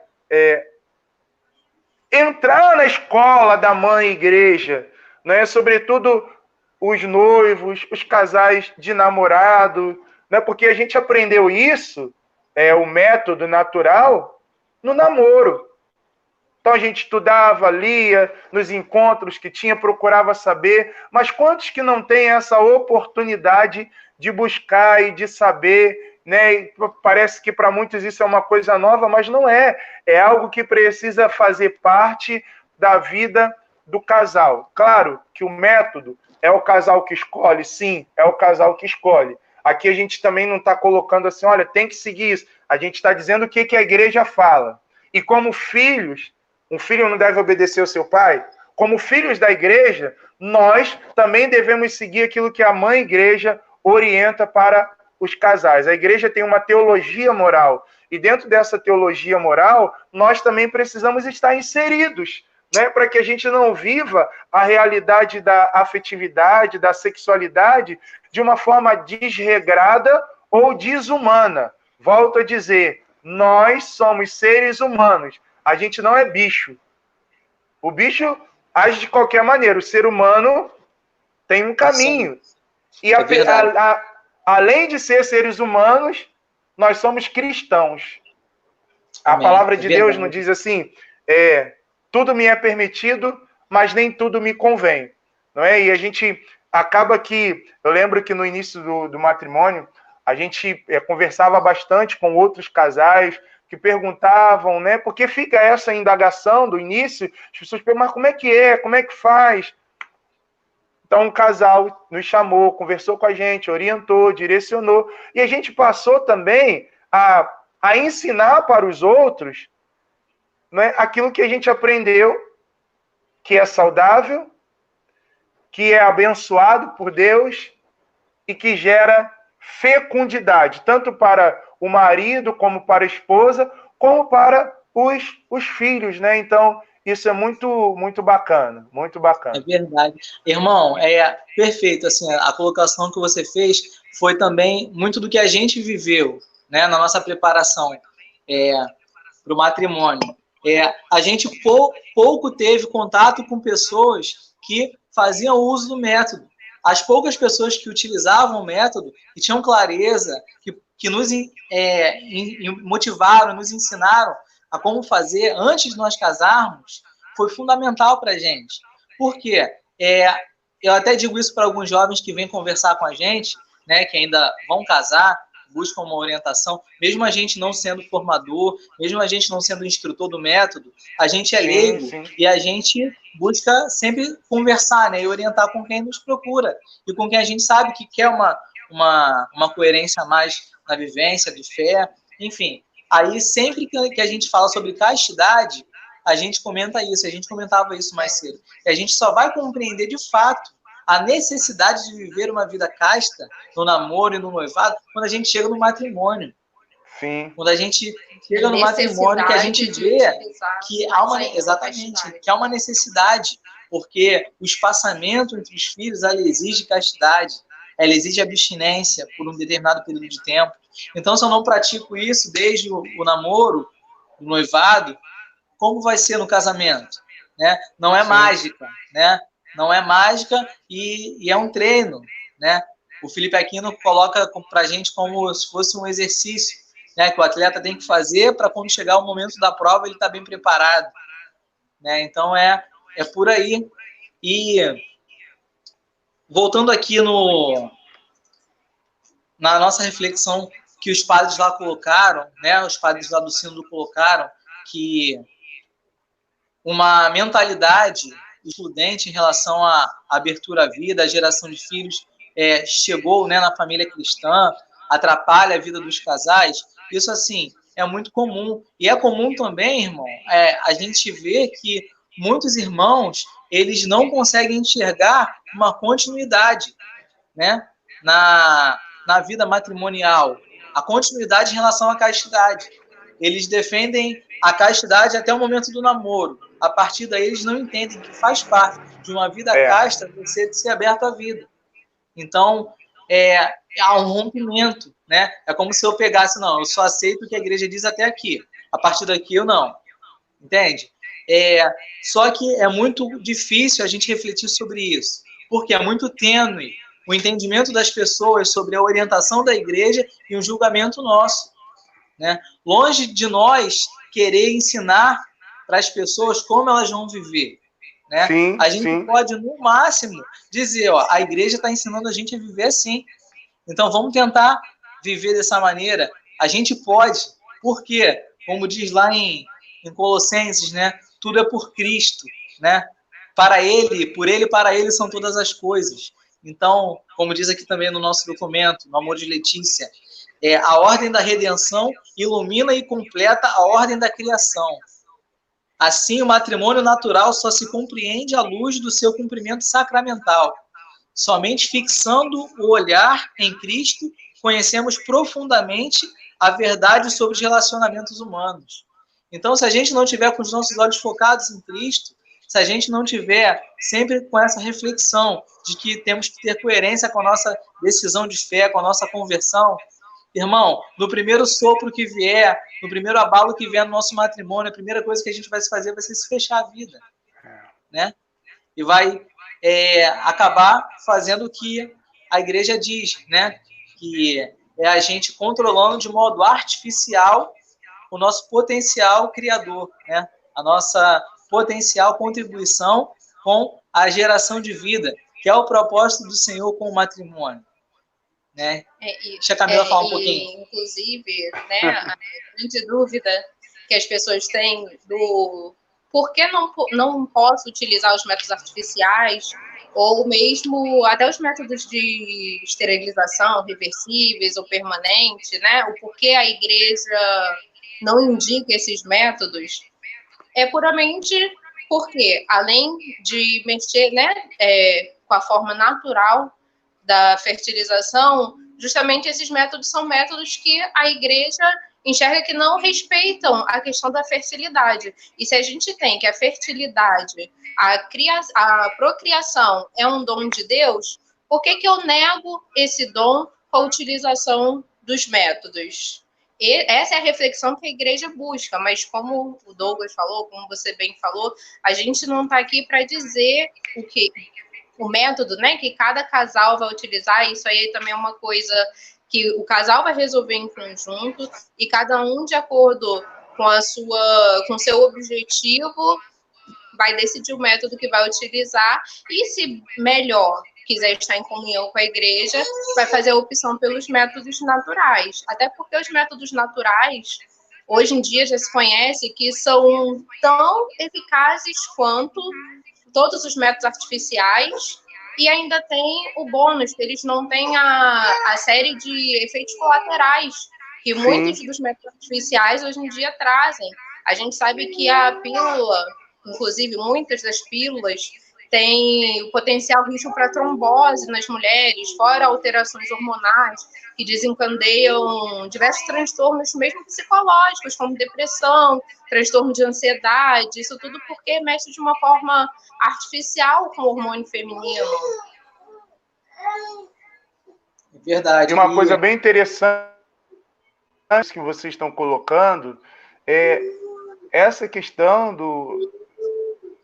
Entrar na escola da mãe igreja, né? Sobretudo os noivos, os casais de namorado, né? Porque a gente aprendeu isso, o método natural, no namoro. Então a gente estudava, lia, nos encontros que tinha, procurava saber, mas quantos que não têm essa oportunidade de buscar e de saber, né? E parece que para muitos isso é uma coisa nova, mas não é. É algo que precisa fazer parte da vida do casal. Claro que o método é o casal que escolhe, sim, é o casal que escolhe. Aqui a gente também não está colocando assim, olha, tem que seguir isso. A gente está dizendo o que a igreja fala. E como filhos, um filho não deve obedecer ao seu pai? Como filhos da igreja, nós também devemos seguir aquilo que a mãe igreja orienta para os casais. A igreja tem uma teologia moral. E dentro dessa teologia moral, nós também precisamos estar inseridos, né? Para que a gente não viva a realidade da afetividade, da sexualidade, de uma forma desregrada ou desumana. Volto a dizer, nós somos seres humanos. A gente não é bicho. O bicho age de qualquer maneira. O ser humano tem um caminho. E além de ser seres humanos, nós somos cristãos. A palavra de Deus nos diz assim, tudo me é permitido, mas nem tudo me convém. Não é? E a gente acaba que... Eu lembro que no início do matrimônio, a gente conversava bastante com outros casais que perguntavam, né? Porque fica essa indagação do início, as pessoas perguntam, mas como é que é? Como é que faz? Então, um casal nos chamou, conversou com a gente, orientou, direcionou. E a gente passou também a ensinar para os outros, né, aquilo que a gente aprendeu, que é saudável, que é abençoado por Deus e que gera fecundidade, tanto para o marido, como para a esposa, como para os filhos, né? Então, isso é muito, muito bacana, muito bacana. É verdade. Irmão, perfeito. Assim, a colocação que você fez foi também muito do que a gente viveu, né, na nossa preparação para o matrimônio. A gente pouco teve contato com pessoas que faziam uso do método. As poucas pessoas que utilizavam o método, que tinham clareza, que nos motivaram, nos ensinaram a como fazer antes de nós casarmos, foi fundamental para a gente. Por quê? Eu até digo isso para alguns jovens que vêm conversar com a gente, né, que ainda vão casar, buscam uma orientação, mesmo a gente não sendo formador, mesmo a gente não sendo instrutor do método, a gente é leigo e a gente busca sempre conversar, né, e orientar com quem nos procura e com quem a gente sabe que quer uma coerência a mais na vivência de fé, enfim. Aí, sempre que a gente fala sobre castidade, a gente comenta isso, a gente comentava isso mais cedo. E a gente só vai compreender de fato a necessidade de viver uma vida casta no namoro e no noivado quando a gente chega no matrimônio. Sim. Quando a gente chega no matrimônio, que a gente vê que há uma necessidade, porque o espaçamento entre os filhos, ela exige castidade, ela exige abstinência por um determinado período de tempo. Então, se eu não pratico isso desde o namoro, o noivado, como vai ser no casamento? Né? Não é mágica, né? Não é mágica e é um treino, né? O Felipe Aquino coloca para a gente como se fosse um exercício, né? Que o atleta tem que fazer para quando chegar o momento da prova ele estar bem preparado, né? Então é por aí. E voltando aqui na nossa reflexão que os padres lá colocaram, né? Os padres lá do sínodo colocaram que uma mentalidade excludente em relação à abertura à vida, à geração de filhos, chegou, né, na família cristã, atrapalha a vida dos casais. Isso, assim, é muito comum. E é comum também, irmão, a gente vê que muitos irmãos, eles não conseguem enxergar uma continuidade, né, na vida matrimonial, a continuidade em relação à castidade. Eles defendem a castidade até o momento do namoro. A partir daí, eles não entendem que faz parte de uma vida casta você de ser aberto à vida. Então, há um rompimento, né? É como se eu pegasse, não, eu só aceito o que a igreja diz até aqui. A partir daqui, eu não. Entende? Só que é muito difícil a gente refletir sobre isso, porque é muito tênue o entendimento das pessoas sobre a orientação da igreja e o julgamento nosso, né? Longe de nós querer ensinar para as pessoas como elas vão viver, né? A gente pode, no máximo, dizer, ó, a igreja está ensinando a gente a viver assim. Então, vamos tentar viver dessa maneira. A gente pode, porque, como diz lá em Colossenses, né? Tudo é por Cristo, né? Para Ele, por Ele e para Ele são todas as coisas. Então, como diz aqui também no nosso documento, no Amor de Letícia, a ordem da redenção ilumina e completa a ordem da criação. Assim, o matrimônio natural só se compreende à luz do seu cumprimento sacramental. Somente fixando o olhar em Cristo, conhecemos profundamente a verdade sobre os relacionamentos humanos. Então, se a gente não tiver com os nossos olhos focados em Cristo, se a gente não tiver sempre com essa reflexão de que temos que ter coerência com a nossa decisão de fé, com a nossa conversão, irmão, no primeiro sopro que vier, no primeiro abalo que vier no nosso matrimônio, a primeira coisa que a gente vai fazer vai ser se fechar a vida, né? E vai acabar fazendo que a igreja diz, né, que é a gente controlando de modo artificial o nosso potencial criador, né, a nossa potencial contribuição com a geração de vida, que é o propósito do Senhor com o matrimônio. Né? Deixa a Camila falar um pouquinho. Inclusive, né, a grande dúvida que as pessoas têm do por que não posso utilizar os métodos artificiais ou mesmo até os métodos de esterilização reversíveis ou permanente, né? O porquê a igreja não indica esses métodos é puramente porque, além de mexer, né, com a forma natural da fertilização, justamente esses métodos são métodos que a igreja enxerga que não respeitam a questão da fertilidade. E se a gente tem que a fertilidade, a procriação é um dom de Deus, por que eu nego esse dom com a utilização dos métodos? E essa é a reflexão que a igreja busca, mas como o Douglas falou, como você bem falou, a gente não está aqui para dizer o método, né, que cada casal vai utilizar. Isso aí também é uma coisa que o casal vai resolver em conjunto e cada um de acordo com o seu objetivo vai decidir o método que vai utilizar e, se melhor quiser estar em comunhão com a igreja, vai fazer a opção pelos métodos naturais. Até porque os métodos naturais, hoje em dia, já se conhece que são tão eficazes quanto todos os métodos artificiais e ainda tem o bônus, que eles não têm a série de efeitos colaterais que muitos dos métodos artificiais hoje em dia trazem. A gente sabe que a pílula, inclusive muitas das pílulas, têm o potencial risco para trombose nas mulheres, fora alterações hormonais que desencadeiam diversos transtornos, mesmo psicológicos, como depressão, transtorno de ansiedade, isso tudo porque mexe de uma forma artificial com o hormônio feminino. É verdade. E uma coisa bem interessante que vocês estão colocando é essa questão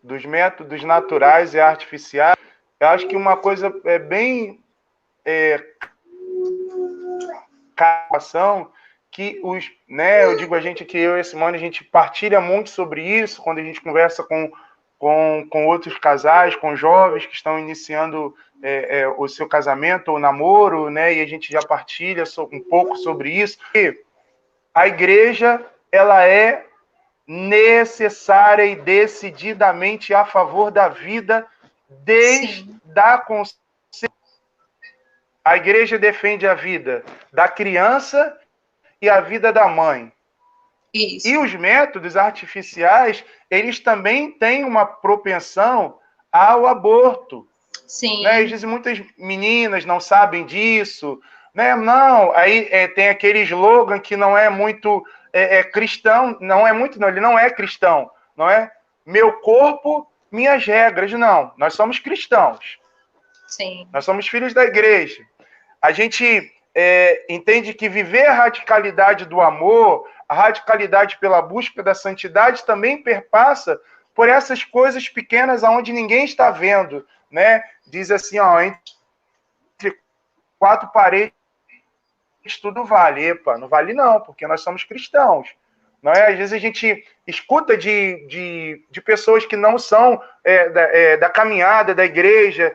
dos métodos naturais e artificiais. Eu acho que uma coisa bem que eu digo a gente aqui, eu e a Simone, a gente partilha muito sobre isso quando a gente conversa com outros casais, com jovens que estão iniciando o seu casamento ou namoro, né? E a gente já partilha um pouco sobre isso. E a igreja, ela é necessária e decididamente a favor da vida desde a concepção. A igreja defende a vida da criança e a vida da mãe. Isso. E os métodos artificiais, eles também têm uma propensão ao aborto. Sim. Né? Às vezes muitas meninas não sabem disso. Né? Não, aí tem aquele slogan que não é muito cristão, ele não é cristão, não é? Meu corpo, minhas regras. Não, nós somos cristãos. Sim. Nós somos filhos da igreja. A gente entende que viver a radicalidade do amor, a radicalidade pela busca da santidade também perpassa por essas coisas pequenas aonde ninguém está vendo, né? Diz assim, ó, entre quatro paredes tudo vale. Epa, não vale não, porque nós somos cristãos. Não é? Às vezes a gente escuta de pessoas que não são da caminhada, da igreja.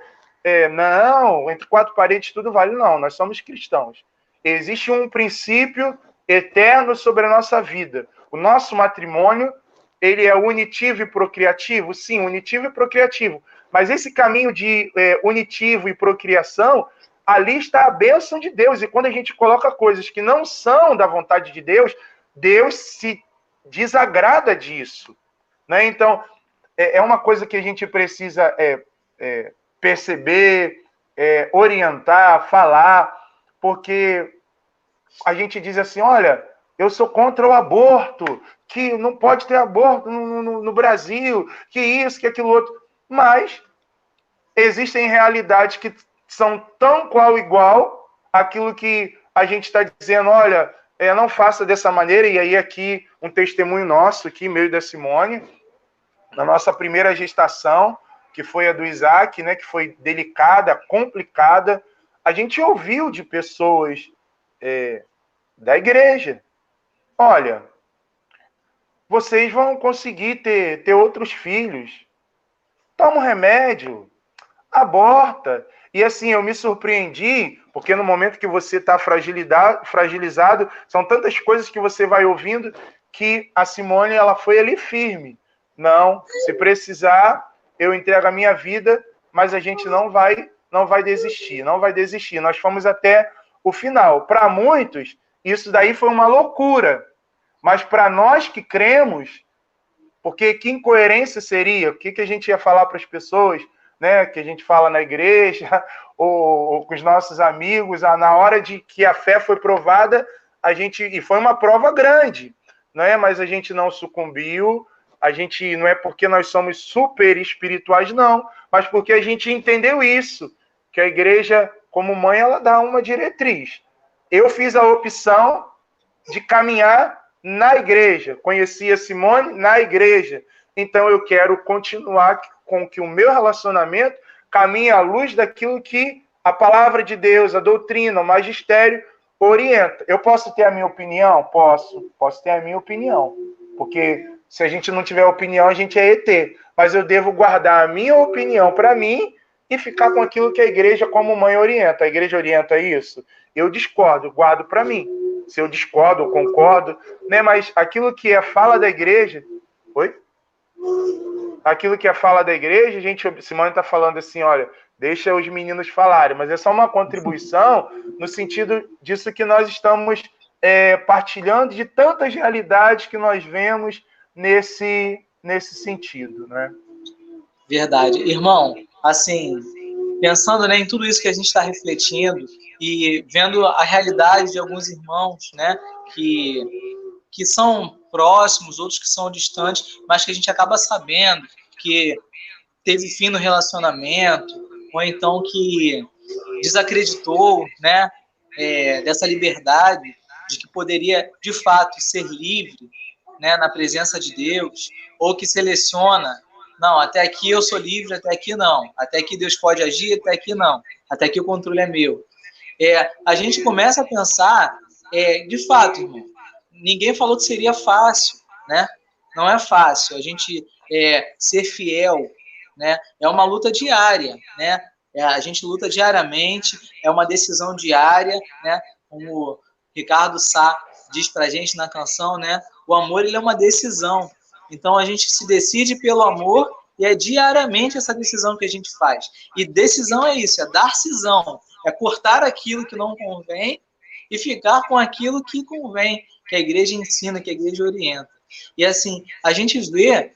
Não, entre quatro paredes tudo vale. Não, nós somos cristãos. Existe um princípio eterno sobre a nossa vida. O nosso matrimônio, ele é unitivo e procriativo? Sim, unitivo e procriativo. Mas esse caminho de unitivo e procriação, ali está a bênção de Deus. E quando a gente coloca coisas que não são da vontade de Deus, Deus se desagrada disso. Né? Então, é uma coisa que a gente precisa perceber, orientar, falar, porque a gente diz assim, olha, eu sou contra o aborto, que não pode ter aborto no Brasil, que isso, que aquilo outro. Mas existem realidades que são tão qual igual aquilo que a gente está dizendo, olha, não faça dessa maneira. E aí aqui um testemunho nosso, aqui, meu e da Simone, na nossa primeira gestação, que foi a do Isaac, né, que foi delicada, complicada. a gente ouviu de pessoas da igreja: olha, vocês vão conseguir ter outros filhos, toma um remédio, aborta. E assim, eu me surpreendi, porque no momento que você está fragilizado, são tantas coisas que você vai ouvindo, que a Simone, ela foi ali firme. Não, se precisar, eu entrego a minha vida, mas a gente não vai desistir, não vai desistir. Nós fomos até o final. Para muitos, isso daí foi uma loucura. Mas para nós que cremos, porque que incoerência seria? O que a gente ia falar para as pessoas, né, que a gente fala na igreja, ou com os nossos amigos, na hora de que a fé foi provada, e foi uma prova grande, né, mas a gente não sucumbiu, a gente, não é porque nós somos super espirituais, não, mas porque a gente entendeu isso, que a igreja, como mãe, ela dá uma diretriz. Eu fiz a opção de caminhar na igreja, conheci a Simone na igreja, então eu quero continuar com que o meu relacionamento caminhe à luz daquilo que a palavra de Deus, a doutrina, o magistério orienta. Eu posso ter a minha opinião? Posso ter a minha opinião, porque se a gente não tiver opinião, a gente é ET, mas eu devo guardar a minha opinião para mim e ficar com aquilo que a igreja como mãe orienta. A igreja orienta isso? Eu discordo, guardo para mim. Se eu discordo ou concordo, né? Mas aquilo que é fala da igreja... Oi? Aquilo que é fala da igreja, a gente, Simone está falando assim, olha, deixa os meninos falarem, mas é só uma contribuição no sentido disso que nós estamos partilhando de tantas realidades que nós vemos nesse sentido, né? Verdade. Irmão, assim, pensando, né, em tudo isso que a gente está refletindo e vendo a realidade de alguns irmãos, né, que são próximos, outros que são distantes, mas que a gente acaba sabendo que teve fim no relacionamento, ou então que desacreditou, né, dessa liberdade, de que poderia, de fato, ser livre, né, na presença de Deus, ou que seleciona, não, até aqui eu sou livre, até aqui não, até aqui Deus pode agir, até aqui não, até aqui o controle é meu. A gente começa a pensar, de fato, irmão, ninguém falou que seria fácil, né? Não é fácil. A gente ser fiel, né? É uma luta diária, né? A gente luta diariamente, é uma decisão diária, né? Como o Ricardo Sá diz pra gente na canção, né? O amor, ele é uma decisão. Então, a gente se decide pelo amor e é diariamente essa decisão que a gente faz. E decisão é isso, é dar cisão, é cortar aquilo que não convém e ficar com aquilo que convém, que a igreja ensina, que a igreja orienta. E assim, a gente vê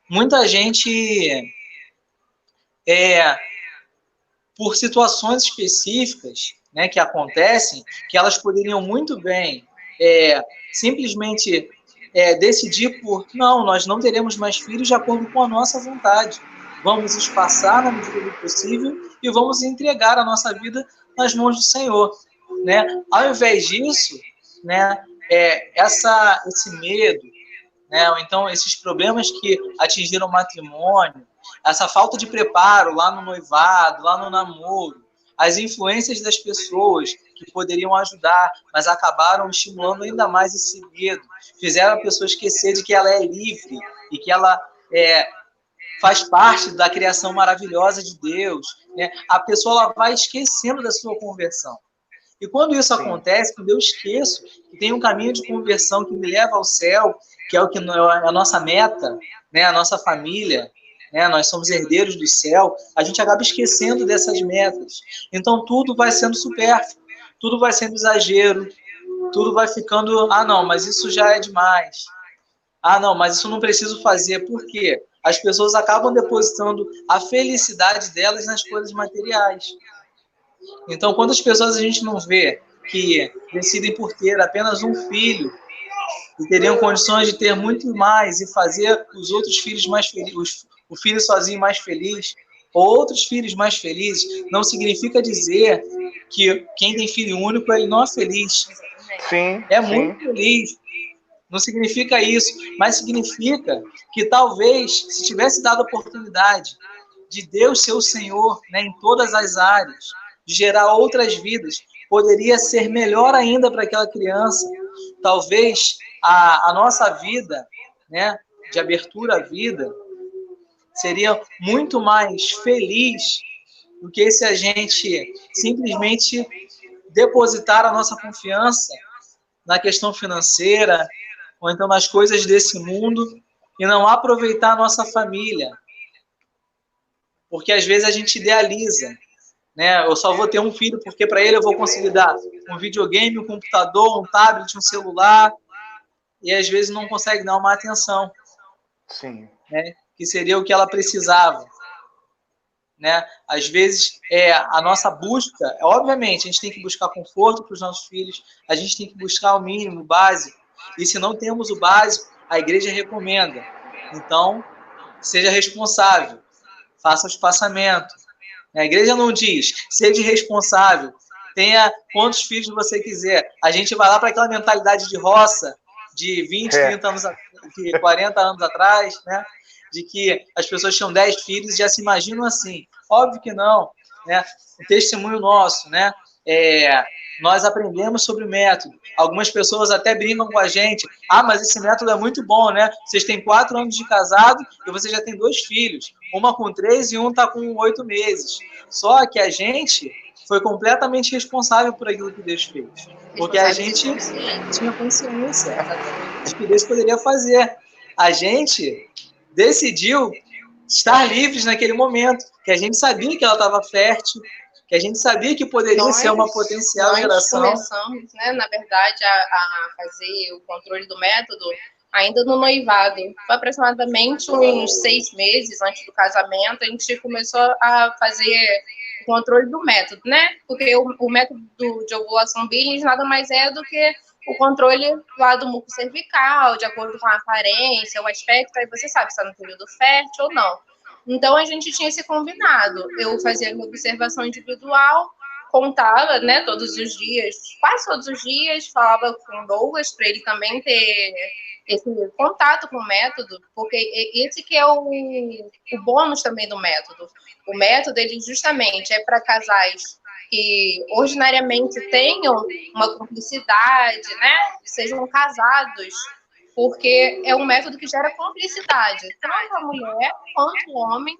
muita gente por situações específicas, né, que acontecem, que elas poderiam muito bem simplesmente decidir não, nós não teremos mais filhos de acordo com a nossa vontade. Vamos espaçar na medida do possível e vamos entregar a nossa vida nas mãos do Senhor, né? Ao invés disso, né, esse medo, né, ou então esses problemas que atingiram o matrimônio, essa falta de preparo lá no noivado, lá no namoro, as influências das pessoas que poderiam ajudar, mas acabaram estimulando ainda mais esse medo, fizeram a pessoa esquecer de que ela é livre e que ela faz parte da criação maravilhosa de Deus, né? A pessoa ela vai esquecendo da sua conversão. E quando isso acontece, quando eu esqueço que tem um caminho de conversão que me leva ao céu, que é o que é a nossa meta, né, a nossa família, né, nós somos herdeiros do céu, a gente acaba esquecendo dessas metas. Então tudo vai sendo supérfluo, tudo vai sendo exagero, tudo vai ficando, não, mas isso já é demais. Não, mas isso não preciso fazer. Por quê? As pessoas acabam depositando a felicidade delas nas coisas materiais. Então, quantas pessoas a gente não vê que decidem por ter apenas um filho e teriam condições de ter muito mais e fazer os outros filhos mais felizes, o filho sozinho mais feliz, ou outros filhos mais felizes, não significa dizer que quem tem filho único, ele não é feliz. Sim, muito feliz. Não significa isso, mas significa que talvez, se tivesse dado a oportunidade de Deus ser o Senhor, né, em todas as áreas, de gerar outras vidas, poderia ser melhor ainda para aquela criança. Talvez a nossa vida, né, de abertura à vida, seria muito mais feliz do que se a gente simplesmente depositar a nossa confiança na questão financeira, ou então nas coisas desse mundo, e não aproveitar a nossa família. Porque às vezes a gente idealiza, né? Eu só vou ter um filho porque para ele eu vou conseguir dar um videogame, um computador, um tablet, um celular, e às vezes não consegue dar uma atenção. Sim. Né? Que seria o que ela precisava. Né? Às vezes, a nossa busca, obviamente, a gente tem que buscar conforto para os nossos filhos, a gente tem que buscar o mínimo, o básico, e se não temos o básico, a igreja recomenda. Então, seja responsável, faça o espaçamento. A igreja não diz, seja responsável, tenha quantos filhos você quiser. A gente vai lá para aquela mentalidade de roça, de 20, 30 anos, de 40 anos atrás, né? De que as pessoas tinham 10 filhos e já se imaginam assim. Óbvio que não, né? O testemunho nosso, né? Nós aprendemos sobre o método. Algumas pessoas até brincam com a gente. Ah, mas esse método é muito bom, né? Vocês têm 4 anos de casado e você já tem 2 filhos. Uma com 3 e um está com 8 meses. Só que a gente foi completamente responsável por aquilo que Deus fez. Porque a gente tinha consciência de que Deus poderia fazer. A gente decidiu estar livres naquele momento, que a gente sabia que ela estava fértil, que a gente sabia que poderia ser uma potencial geração. Nós começamos, né, na verdade, a fazer o controle do método ainda no noivado. Foi aproximadamente uns 6 meses antes do casamento, a gente começou a fazer o controle do método, né? Porque o método de ovulação Billings nada mais é do que o controle lá do muco cervical, de acordo com a aparência, o aspecto, aí você sabe se está no período fértil ou não. Então, a gente tinha esse combinado. Eu fazia uma observação individual, contava, né, todos os dias, quase todos os dias, falava com o Douglas para ele também ter esse contato com o método, porque esse que é o bônus também do método. O método, ele justamente é para casais que ordinariamente tenham uma cumplicidade, né, sejam casados, porque é um método que gera cumplicidade. Tanto a mulher quanto o homem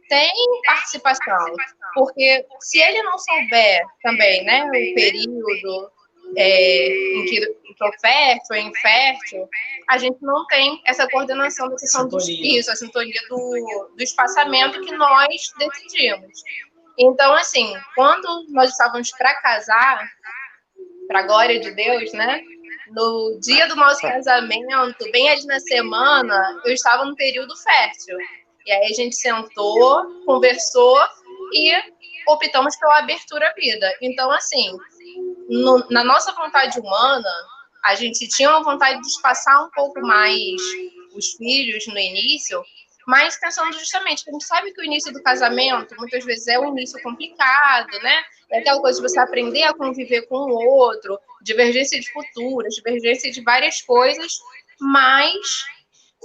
tem participação, porque se ele não souber também, né, o período em que estou fértil ou infértil, a gente não tem essa coordenação da questão do isso, a sintonia do espaçamento que nós decidimos. Então, assim, quando nós estávamos para casar, para a glória de Deus, né? No dia do nosso casamento, bem ali na semana, eu estava no período fértil. E aí a gente sentou, conversou e optamos pela abertura à vida. Então, assim, na nossa vontade humana, a gente tinha uma vontade de espaçar um pouco mais os filhos no início, mas pensando justamente que a gente sabe que o início do casamento muitas vezes é um início complicado, né? É aquela coisa de você aprender a conviver com o outro, divergência de culturas, divergência de várias coisas, mas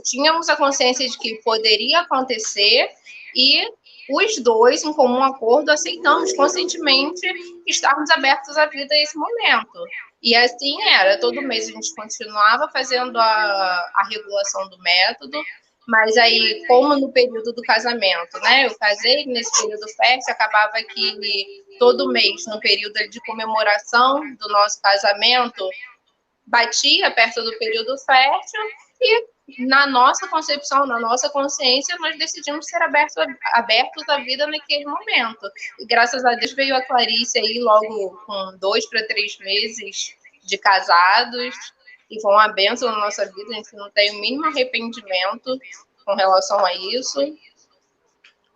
tínhamos a consciência de que poderia acontecer e os dois, em comum acordo, aceitamos conscientemente estarmos abertos à vida nesse momento. E assim era, todo mês a gente continuava fazendo a regulação do método, mas aí, como no período do casamento, né? Eu casei nesse período fértil, acabava que todo mês, no período de comemoração do nosso casamento, batia perto do período fértil e na nossa concepção, na nossa consciência, nós decidimos ser abertos à vida naquele momento. E graças a Deus veio a Clarice aí logo com 2 para 3 meses de casados, e foi uma bênção na nossa vida, a gente não tem o mínimo arrependimento com relação a isso.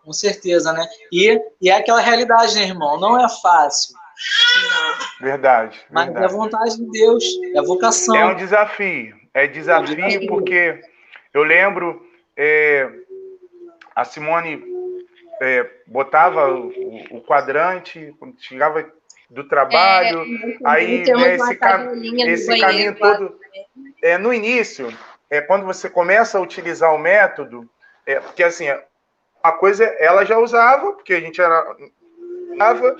Com certeza, né? E é aquela realidade, né, irmão? Não é fácil. Não. Verdade. Mas é a vontade de Deus, é a vocação. É um desafio. É desafio porque eu lembro a Simone botava o quadrante, quando chegava do trabalho, aí né, esse caminho todo. No início, quando você começa a utilizar o método, porque assim, uma coisa ela já usava, porque a gente usava,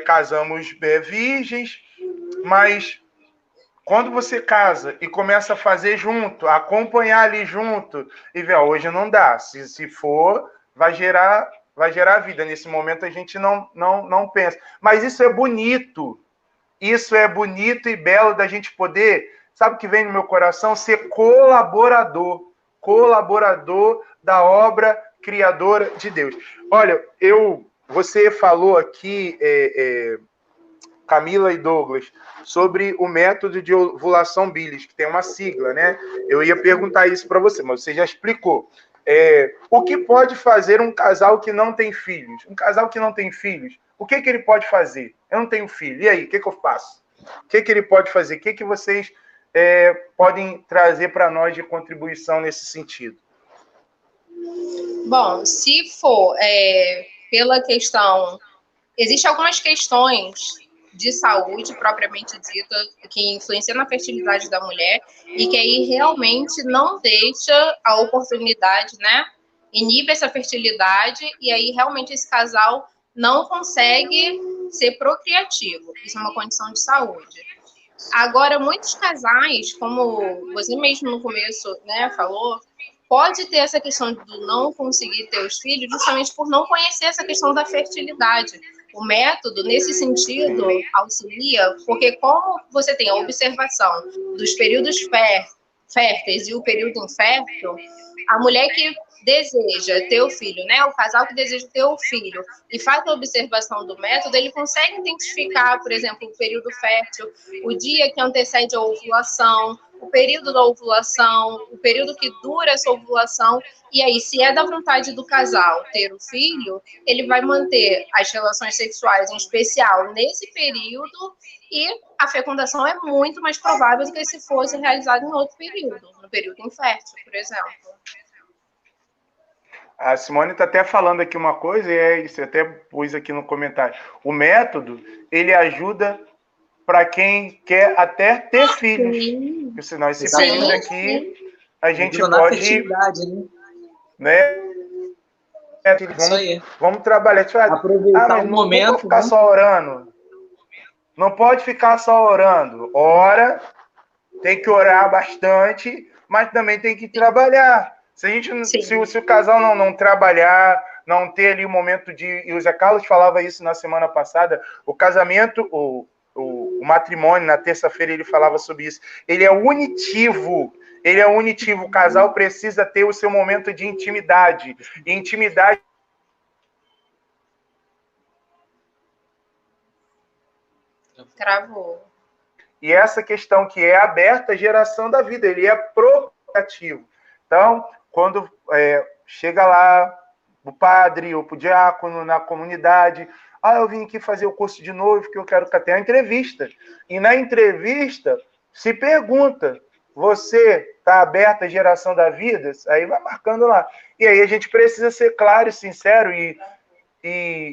casamos virgens, mas quando você casa e começa a fazer junto, a acompanhar ali junto, e vê, hoje não dá, se for, vai gerar vida. Nesse momento a gente não pensa. Mas isso é bonito e belo da gente poder, sabe o que vem no meu coração? Ser colaborador da obra criadora de Deus. Olha, você falou aqui, Camila e Douglas, sobre o método de ovulação Billis, que tem uma sigla, né? Eu ia perguntar isso para você, mas você já explicou. O que pode fazer um casal que não tem filhos? Um casal que não tem filhos, o que ele pode fazer? Eu não tenho filho, e aí, o que eu faço? O que ele pode fazer? O que vocês podem trazer para nós de contribuição nesse sentido? Bom, se for pela questão... Existem algumas questões de saúde, propriamente dita, que influenciam na fertilidade da mulher e que aí realmente não deixa a oportunidade, né? Inibe essa fertilidade e aí realmente esse casal não consegue ser procriativo. Isso é uma condição de saúde. Agora, muitos casais, como você mesmo no começo, né, falou, pode ter essa questão do não conseguir ter os filhos justamente por não conhecer essa questão da fertilidade. O método, nesse sentido, auxilia, porque como você tem a observação dos períodos férteis e o período infértil, a mulher que deseja ter o filho, né, o casal que deseja ter o filho e faz a observação do método, ele consegue identificar, por exemplo, o período fértil, o dia que antecede a ovulação, o período da ovulação, o período que dura essa ovulação, e aí, se é da vontade do casal ter o filho, ele vai manter as relações sexuais, em especial nesse período, e a fecundação é muito mais provável do que se fosse realizada em outro período, no período infértil, por exemplo. A Simone está até falando aqui uma coisa, e você até pus aqui no comentário. O método, ele ajuda para quem quer até ter filhos. Porque senão esse período aqui, a gente pode... né? Vamos trabalhar. Aproveitar o momento. Não pode ficar só orando. Não pode ficar só orando. Ora, tem que orar bastante, mas também tem que trabalhar. Se o casal não trabalhar, não ter ali o momento de... E o Zé Carlos falava isso na semana passada, o casamento, o matrimônio, na terça-feira ele falava sobre isso. Ele é unitivo. O casal precisa ter o seu momento de intimidade. E intimidade... Travou. E essa questão que é aberta à geração da vida, ele é procriativo. Então, quando chega lá o padre ou o diácono na comunidade, eu vim aqui fazer o curso de noivo, que eu quero ter uma entrevista. E na entrevista se pergunta, você está aberto à geração da vida? Aí vai marcando lá. E aí a gente precisa ser claro e sincero e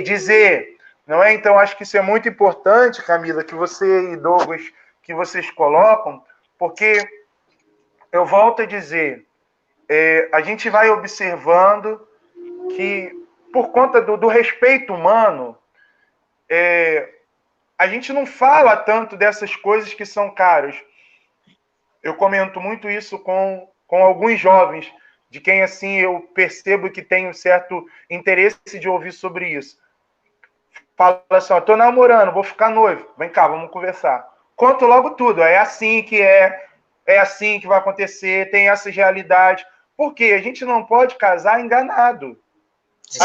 dizer, não é? Então, acho que isso é muito importante, Camila, que você e Douglas, que vocês colocam, porque eu volto a dizer, a gente vai observando que, por conta do respeito humano, a gente não fala tanto dessas coisas que são caras. Eu comento muito isso com alguns jovens, de quem assim eu percebo que tem um certo interesse de ouvir sobre isso. Fala assim, estou namorando, vou ficar noivo. Vem cá, vamos conversar. Conto logo tudo, é assim que é assim que vai acontecer, tem essa realidade. Por quê? A gente não pode casar enganado. Sim.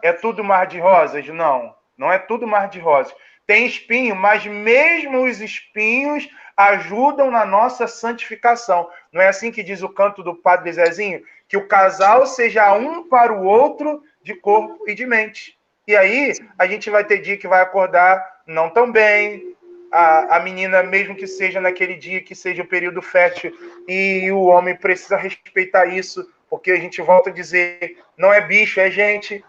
É tudo mar de rosas? Não, não é tudo mar de rosas. Tem espinho, mas mesmo os espinhos ajudam na nossa santificação. Não é assim que diz o canto do Padre Zezinho? Que o casal seja um para o outro de corpo e de mente. E aí, a gente vai ter dia que vai acordar não tão bem, a menina, mesmo que seja naquele dia, que seja o período fértil, e o homem precisa respeitar isso, porque a gente volta a dizer, não é bicho, é gente.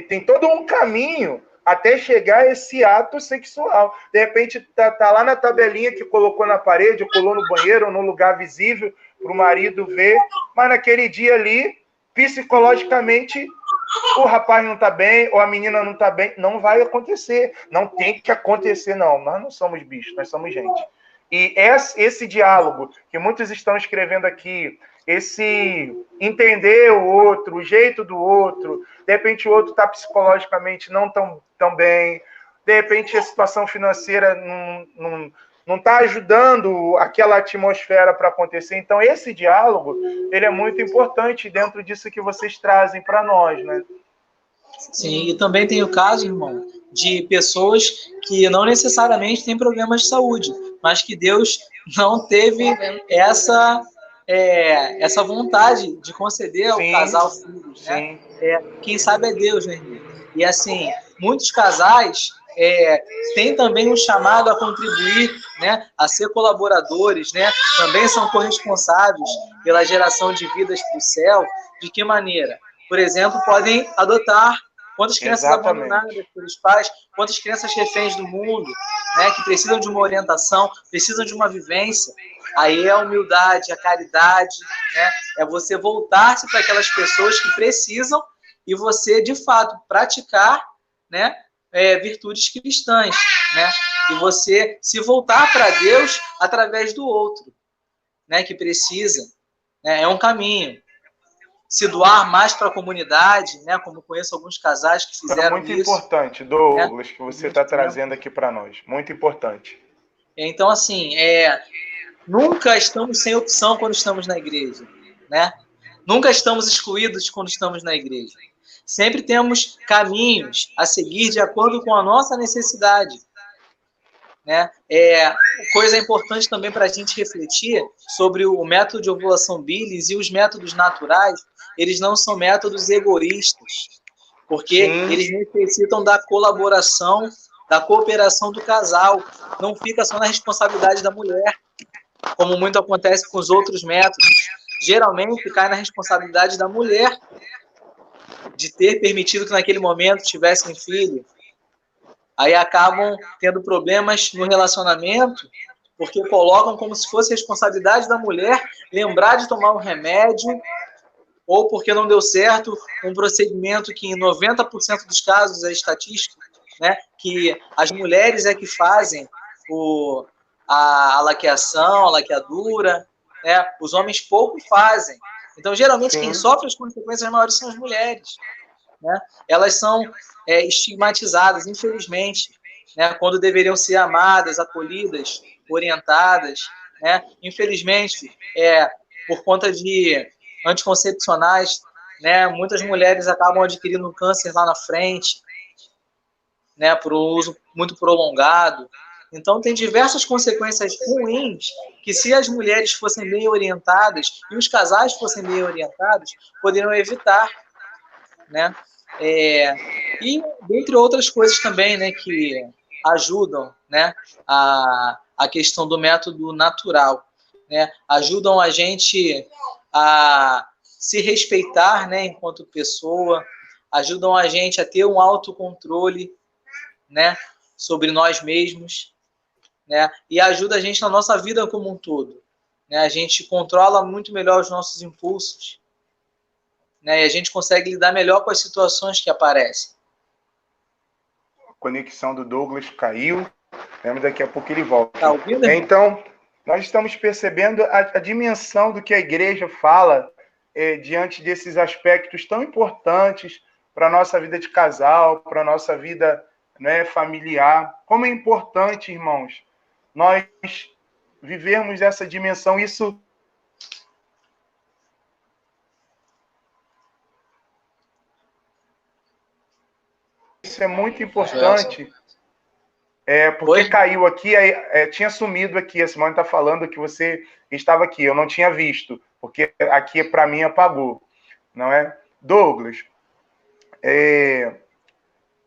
Tem todo um caminho até chegar a esse ato sexual. De repente, tá lá na tabelinha que colocou na parede, ou colou no banheiro, ou no lugar visível, para o marido ver, mas naquele dia ali, psicologicamente, o rapaz não está bem, ou a menina não está bem, não vai acontecer. Não tem que acontecer, não. Nós não somos bichos, nós somos gente. E esse diálogo que muitos estão escrevendo aqui, esse entender o outro, o jeito do outro, de repente o outro está psicologicamente não tão bem, de repente a situação financeira não está ajudando aquela atmosfera para acontecer. Então, esse diálogo, ele é muito importante dentro disso que vocês trazem para nós, né? Sim, e também tem o caso, irmão, de pessoas que não necessariamente têm problemas de saúde, mas que Deus não teve essa vontade de conceder ao casal filhos, né? Quem sabe é Deus, né, irmão? E assim, muitos casais têm também um chamado a contribuir, né, a ser colaboradores, né? Também são corresponsáveis pela geração de vidas para o céu. De que maneira? Por exemplo, podem adotar. Quantas crianças abandonadas pelos pais, quantas crianças reféns do mundo, né, que precisam de uma orientação, precisam de uma vivência. Aí é a humildade, a caridade, né, é você voltar-se para aquelas pessoas que precisam e você, de fato, praticar, né, virtudes cristãs, né, e você se voltar para Deus através do outro, né, que precisa. Né, é um caminho. Se doar mais para a comunidade, né? Como conheço alguns casais que fizeram isso. Muito importante, Douglas, que você está trazendo aqui para nós. Muito importante. Então, assim, nunca estamos sem opção quando estamos na igreja, né? Nunca estamos excluídos quando estamos na igreja. Sempre temos caminhos a seguir de acordo com a nossa necessidade. Né? Coisa importante também para a gente refletir sobre o método de ovulação Billings e os métodos naturais. Eles não são métodos egoístas, porque eles necessitam da colaboração, da cooperação do casal. Não fica só na responsabilidade da mulher, como muito acontece com os outros métodos. Geralmente cai na responsabilidade da mulher de ter permitido que naquele momento tivessem filho. Aí acabam tendo problemas no relacionamento, porque colocam como se fosse responsabilidade da mulher lembrar de tomar um remédio, ou porque não deu certo um procedimento que em 90% dos casos é estatístico, né, que as mulheres é que fazem a laqueação, a laqueadura, né, os homens pouco fazem. Então, geralmente, quem sofre as consequências maiores são as mulheres. Né? Elas são estigmatizadas, infelizmente, né, quando deveriam ser amadas, acolhidas, orientadas. Né? Infelizmente, por conta de anticoncepcionais, né, muitas mulheres acabam adquirindo um câncer lá na frente, né, por um uso muito prolongado. Então, tem diversas consequências ruins que, se as mulheres fossem bem orientadas e os casais fossem bem orientados, poderiam evitar. Né? E dentre outras coisas também, né, que ajudam, né, a questão do método natural, né, ajudam a gente a se respeitar, né, enquanto pessoa, ajudam a gente a ter um autocontrole, né, sobre nós mesmos, né, e ajuda a gente na nossa vida como um todo, né, a gente controla muito melhor os nossos impulsos, né, e a gente consegue lidar melhor com as situações que aparecem. A conexão do Douglas caiu, mas daqui a pouco ele volta. Tá ouvindo, irmão? Então, nós estamos percebendo a dimensão do que a igreja fala diante desses aspectos tão importantes para a nossa vida de casal, para a nossa vida, né, familiar. Como é importante, irmãos, nós vivermos essa dimensão. Isso é muito importante, porque caiu aqui, tinha sumido aqui, a Simone está falando que você estava aqui, eu não tinha visto, porque aqui para mim apagou, não é? Douglas,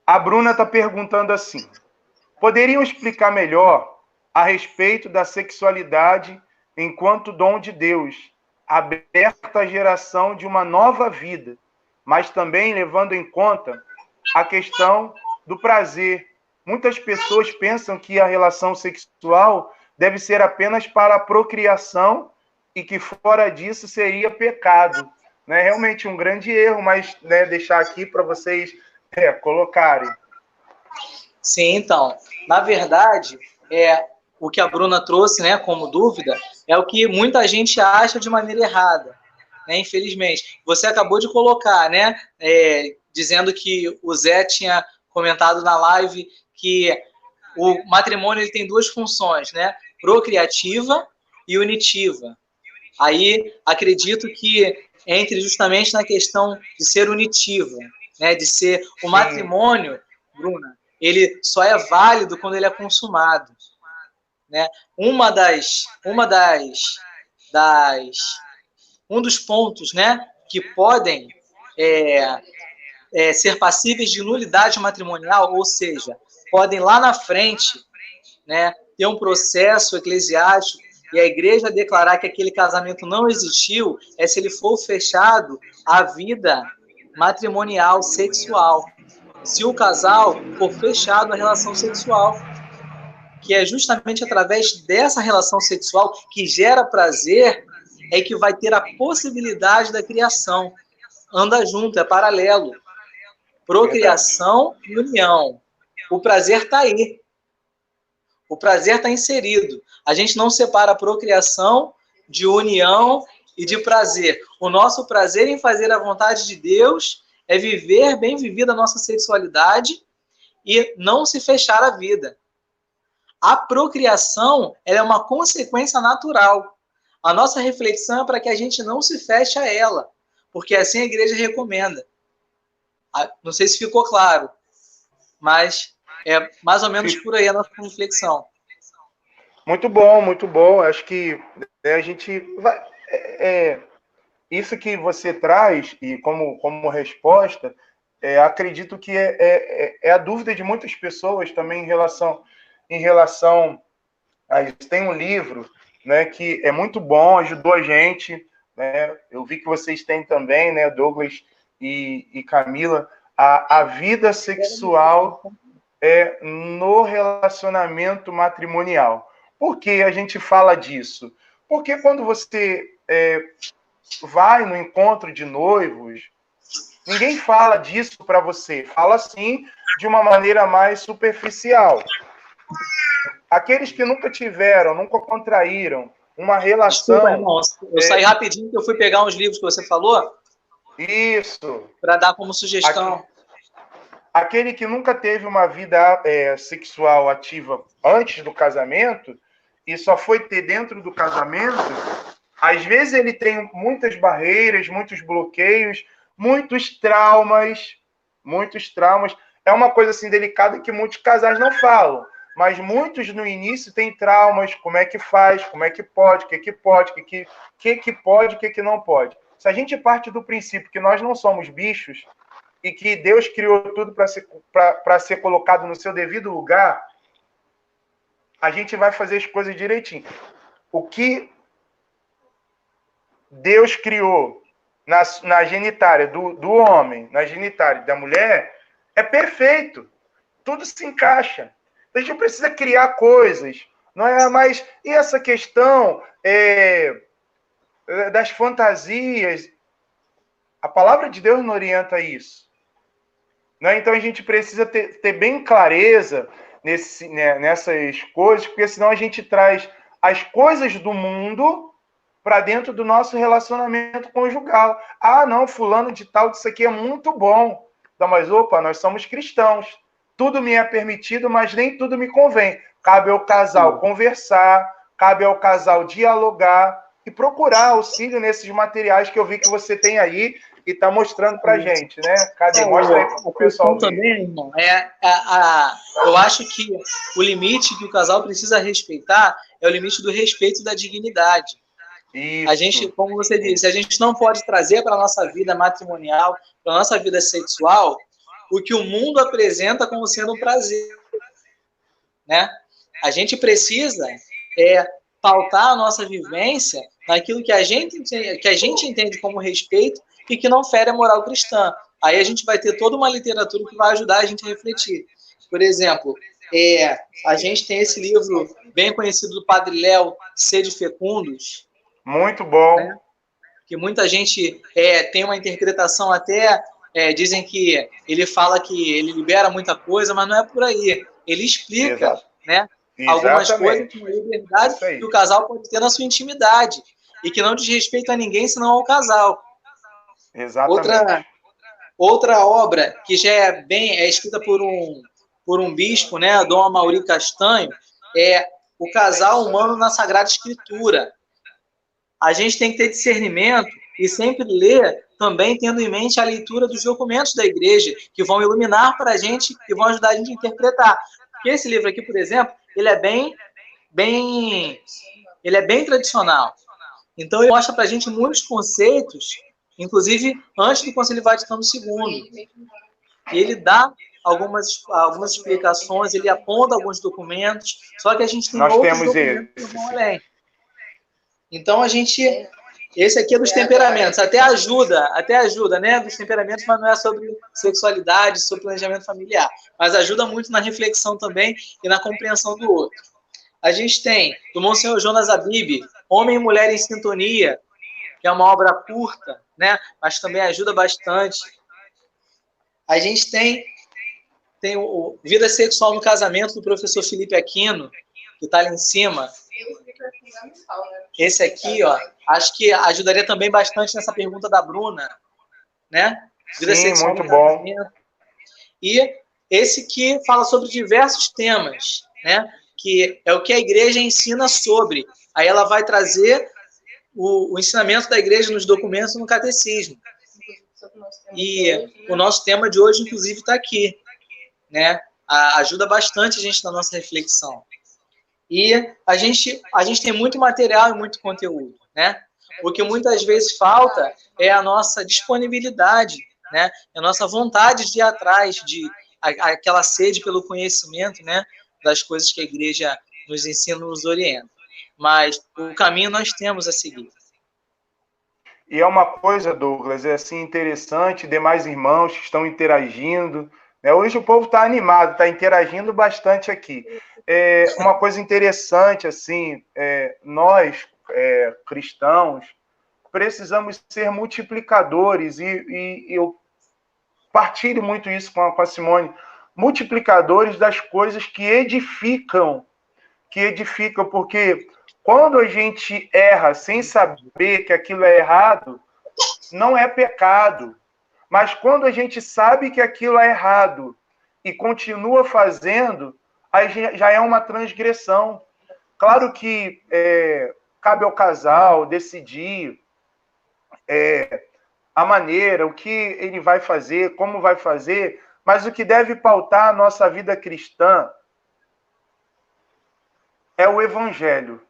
a Bruna está perguntando assim, poderiam explicar melhor a respeito da sexualidade enquanto dom de Deus, aberta à geração de uma nova vida, mas também levando em conta a questão do prazer. Muitas pessoas pensam que a relação sexual deve ser apenas para a procriação e que fora disso seria pecado. né? Realmente um grande erro, mas, né, deixar aqui para vocês colocarem. Sim, então, na verdade, o que a Bruna trouxe, né, como dúvida, é o que muita gente acha de maneira errada, né, infelizmente. Você acabou de colocar, né, dizendo que o Zé tinha comentado na live que o matrimônio ele tem duas funções, né, procriativa e unitiva. Aí, acredito que entre justamente na questão de ser unitiva, né, de ser o matrimônio, Bruna, ele só é válido quando ele é consumado, né? Um dos pontos, né, que podem ser passíveis de nulidade matrimonial, ou seja, podem lá na frente, né, ter um processo eclesiástico e a igreja declarar que aquele casamento não existiu, é se ele for fechado à vida matrimonial, sexual. Se o casal for fechado à relação sexual, que é justamente através dessa relação sexual que gera prazer, é que vai ter a possibilidade da criação. Anda junto, é paralelo. Procriação e união. O prazer está aí. O prazer está inserido. A gente não separa a procriação de união e de prazer. O nosso prazer em fazer a vontade de Deus é viver bem vivida a nossa sexualidade e não se fechar a vida. A procriação ela é uma consequência natural. A nossa reflexão é para que a gente não se feche a ela, porque assim a igreja recomenda. Não sei se ficou claro, mas é mais ou menos por aí a nossa reflexão. Muito bom, muito bom. Acho que a gente vai... isso que você traz, e como resposta, acredito que é a dúvida de muitas pessoas também em relação a isso. Tem um livro, né, que é muito bom, ajudou a gente, né? Eu vi que vocês têm também, né, Douglas e Camila, a vida sexual no relacionamento matrimonial. Por que a gente fala disso? Porque quando você vai no encontro de noivos, ninguém fala disso para você, fala assim de uma maneira mais superficial. Aqueles que nunca tiveram, nunca contraíram uma relação... Desculpa, irmão, eu saí rapidinho que eu fui pegar uns livros que você falou. Isso. Para dar como sugestão. Aquele que nunca teve uma vida sexual ativa antes do casamento e só foi ter dentro do casamento, às vezes ele tem muitas barreiras, muitos bloqueios, muitos traumas. É uma coisa assim delicada que muitos casais não falam, mas muitos no início têm traumas, como é que faz, como é que pode, o que pode, o que pode, o que não pode. Se a gente parte do princípio que nós não somos bichos e que Deus criou tudo para ser colocado no seu devido lugar, a gente vai fazer as coisas direitinho. O que Deus criou na genitália do homem, na genitália da mulher, é perfeito. Tudo se encaixa. A gente precisa criar coisas, não é? Mas e essa questão das fantasias? A palavra de Deus não orienta isso. Né? Então a gente precisa ter bem clareza nessas coisas, porque senão a gente traz as coisas do mundo para dentro do nosso relacionamento conjugal. Ah, não, fulano de tal, isso aqui é muito bom. Não, mas opa, nós somos cristãos. Tudo me é permitido, mas nem tudo me convém. Cabe ao casal conversar, cabe ao casal dialogar e procurar auxílio nesses materiais que eu vi que você tem aí e está mostrando para a gente, né? Cadê? Mostra aí para o pessoal ver. Também, irmão, eu acho que o limite que o casal precisa respeitar é o limite do respeito da dignidade. Isso. A gente, como você disse, a gente não pode trazer para a nossa vida matrimonial, para a nossa vida sexual, o que o mundo apresenta como sendo um prazer. Né? A gente precisa pautar a nossa vivência naquilo que a gente entende como respeito e que não fere a moral cristã. Aí a gente vai ter toda uma literatura que vai ajudar a gente a refletir. Por exemplo, a gente tem esse livro bem conhecido do Padre Léo, Sede Fecundos. Muito bom. Né? que muita gente tem uma interpretação até, dizem que ele fala que ele libera muita coisa, mas não é por aí. Ele explica, né, algumas coisas com liberdade que o casal pode ter na sua intimidade e que não diz respeito a ninguém senão ao casal. Exatamente. Outra obra que já é escrita por um bispo, né, Dom Amaury Castanho, é O Casal Humano na Sagrada Escritura. A gente tem que ter discernimento e sempre ler também tendo em mente a leitura dos documentos da igreja, que vão iluminar para a gente e vão ajudar a gente a interpretar. Porque esse livro aqui, por exemplo, ele é bem tradicional. Então, ele mostra para a gente muitos conceitos, inclusive antes do Concílio Vaticano II. Ele dá algumas explicações, ele aponta alguns documentos, só que a gente tem outros documentos que vão além. Então, esse aqui é dos temperamentos, até ajuda, né, dos temperamentos, mas não é sobre sexualidade, sobre planejamento familiar, mas ajuda muito na reflexão também e na compreensão do outro. A gente tem, do Monsenhor Jonas Abib, Homem e Mulher em Sintonia, que é uma obra curta, né, mas também ajuda bastante. A gente tem o Vida Sexual no Casamento, do professor Felipe Aquino, que está ali em cima. Esse aqui, ó, acho que ajudaria também bastante nessa pergunta da Bruna, né? Vida Sexual no Casamento. E esse que fala sobre diversos temas, né? Que é o que a igreja ensina sobre. Aí ela vai trazer o ensinamento da igreja nos documentos no catecismo. E o nosso tema de hoje, inclusive, está aqui, né? Ajuda bastante a gente na nossa reflexão. E a gente tem muito material e muito conteúdo, né? O que muitas vezes falta é a nossa disponibilidade, né? A nossa vontade de ir atrás, aquela sede pelo conhecimento, né? Das coisas que a igreja nos ensina, nos orienta. Mas o caminho nós temos a seguir. E é uma coisa, Douglas, assim, interessante, demais irmãos que estão interagindo, né? Hoje o povo está animado, está interagindo bastante aqui. Uma coisa interessante, assim, nós, cristãos, precisamos ser multiplicadores, e eu partilho muito isso com a Simone, multiplicadores das coisas que edificam, porque quando a gente erra sem saber que aquilo é errado, não é pecado. Mas quando a gente sabe que aquilo é errado e continua fazendo, aí já é uma transgressão. Claro que cabe ao casal decidir a maneira, o que ele vai fazer, como vai fazer, mas o que deve pautar a nossa vida cristã é o Evangelho.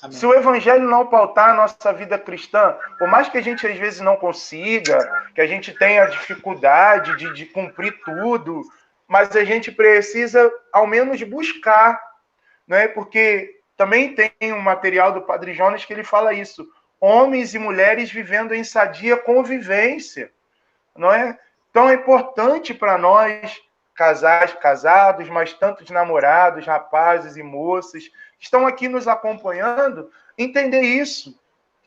Amém. Se o Evangelho não pautar a nossa vida cristã, por mais que a gente às vezes não consiga, que a gente tenha dificuldade de cumprir tudo, mas a gente precisa ao menos buscar, né? Porque também tem um material do Padre Jonas que ele fala isso: homens e mulheres vivendo em sadia convivência, não é? Então é importante para nós, casais, casados, mas tantos namorados, rapazes e moças, que estão aqui nos acompanhando, entender isso,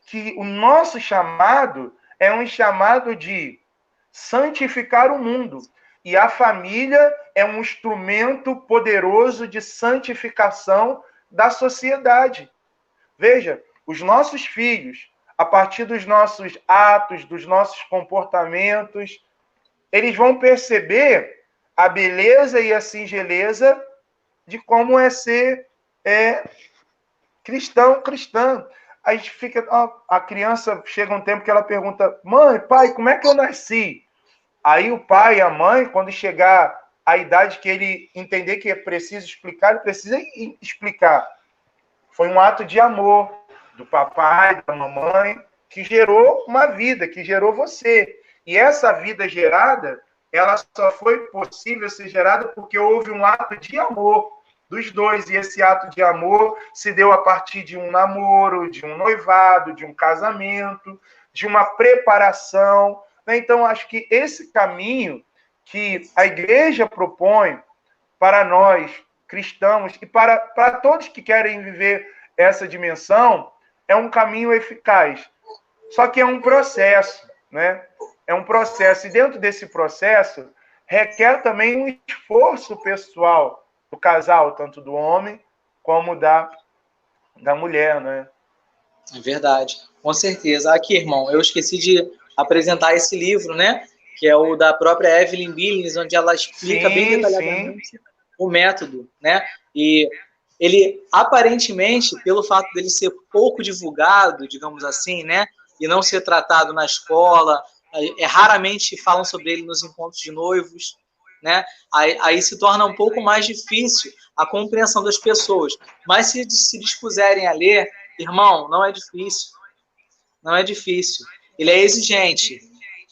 que o nosso chamado é um chamado de santificar o mundo, e a família é um instrumento poderoso de santificação da sociedade. Veja, os nossos filhos, a partir dos nossos atos, dos nossos comportamentos, eles vão perceber a beleza e a singeleza de como é ser cristã. A gente fica, a criança chega um tempo que ela pergunta: mãe, pai, como é que eu nasci? Aí o pai e a mãe, quando chegar a idade que ele entender que é preciso explicar, ele precisa explicar. Foi um ato de amor do papai, da mamãe, que gerou uma vida, que gerou você. E essa vida gerada, ela só foi possível ser gerada porque houve um ato de amor dos dois. E esse ato de amor se deu a partir de um namoro, de um noivado, de um casamento, de uma preparação. Então, acho que esse caminho que a igreja propõe para nós, cristãos, e para todos que querem viver essa dimensão, é um caminho eficaz. Só que é um processo, né? É um processo, e dentro desse processo requer também um esforço pessoal do casal, tanto do homem como da mulher, né? É verdade, com certeza. Aqui, irmão, eu esqueci de apresentar esse livro, né? Que é o da própria Evelyn Billings, onde ela explica bem detalhadamente o método, né? E ele, aparentemente, pelo fato dele ser pouco divulgado, digamos assim, né? E não ser tratado na escola, raramente falam sobre ele nos encontros de noivos, né? Aí se torna um pouco mais difícil a compreensão das pessoas. Mas se dispuserem a ler, irmão, não é difícil. Não é difícil. Ele é exigente.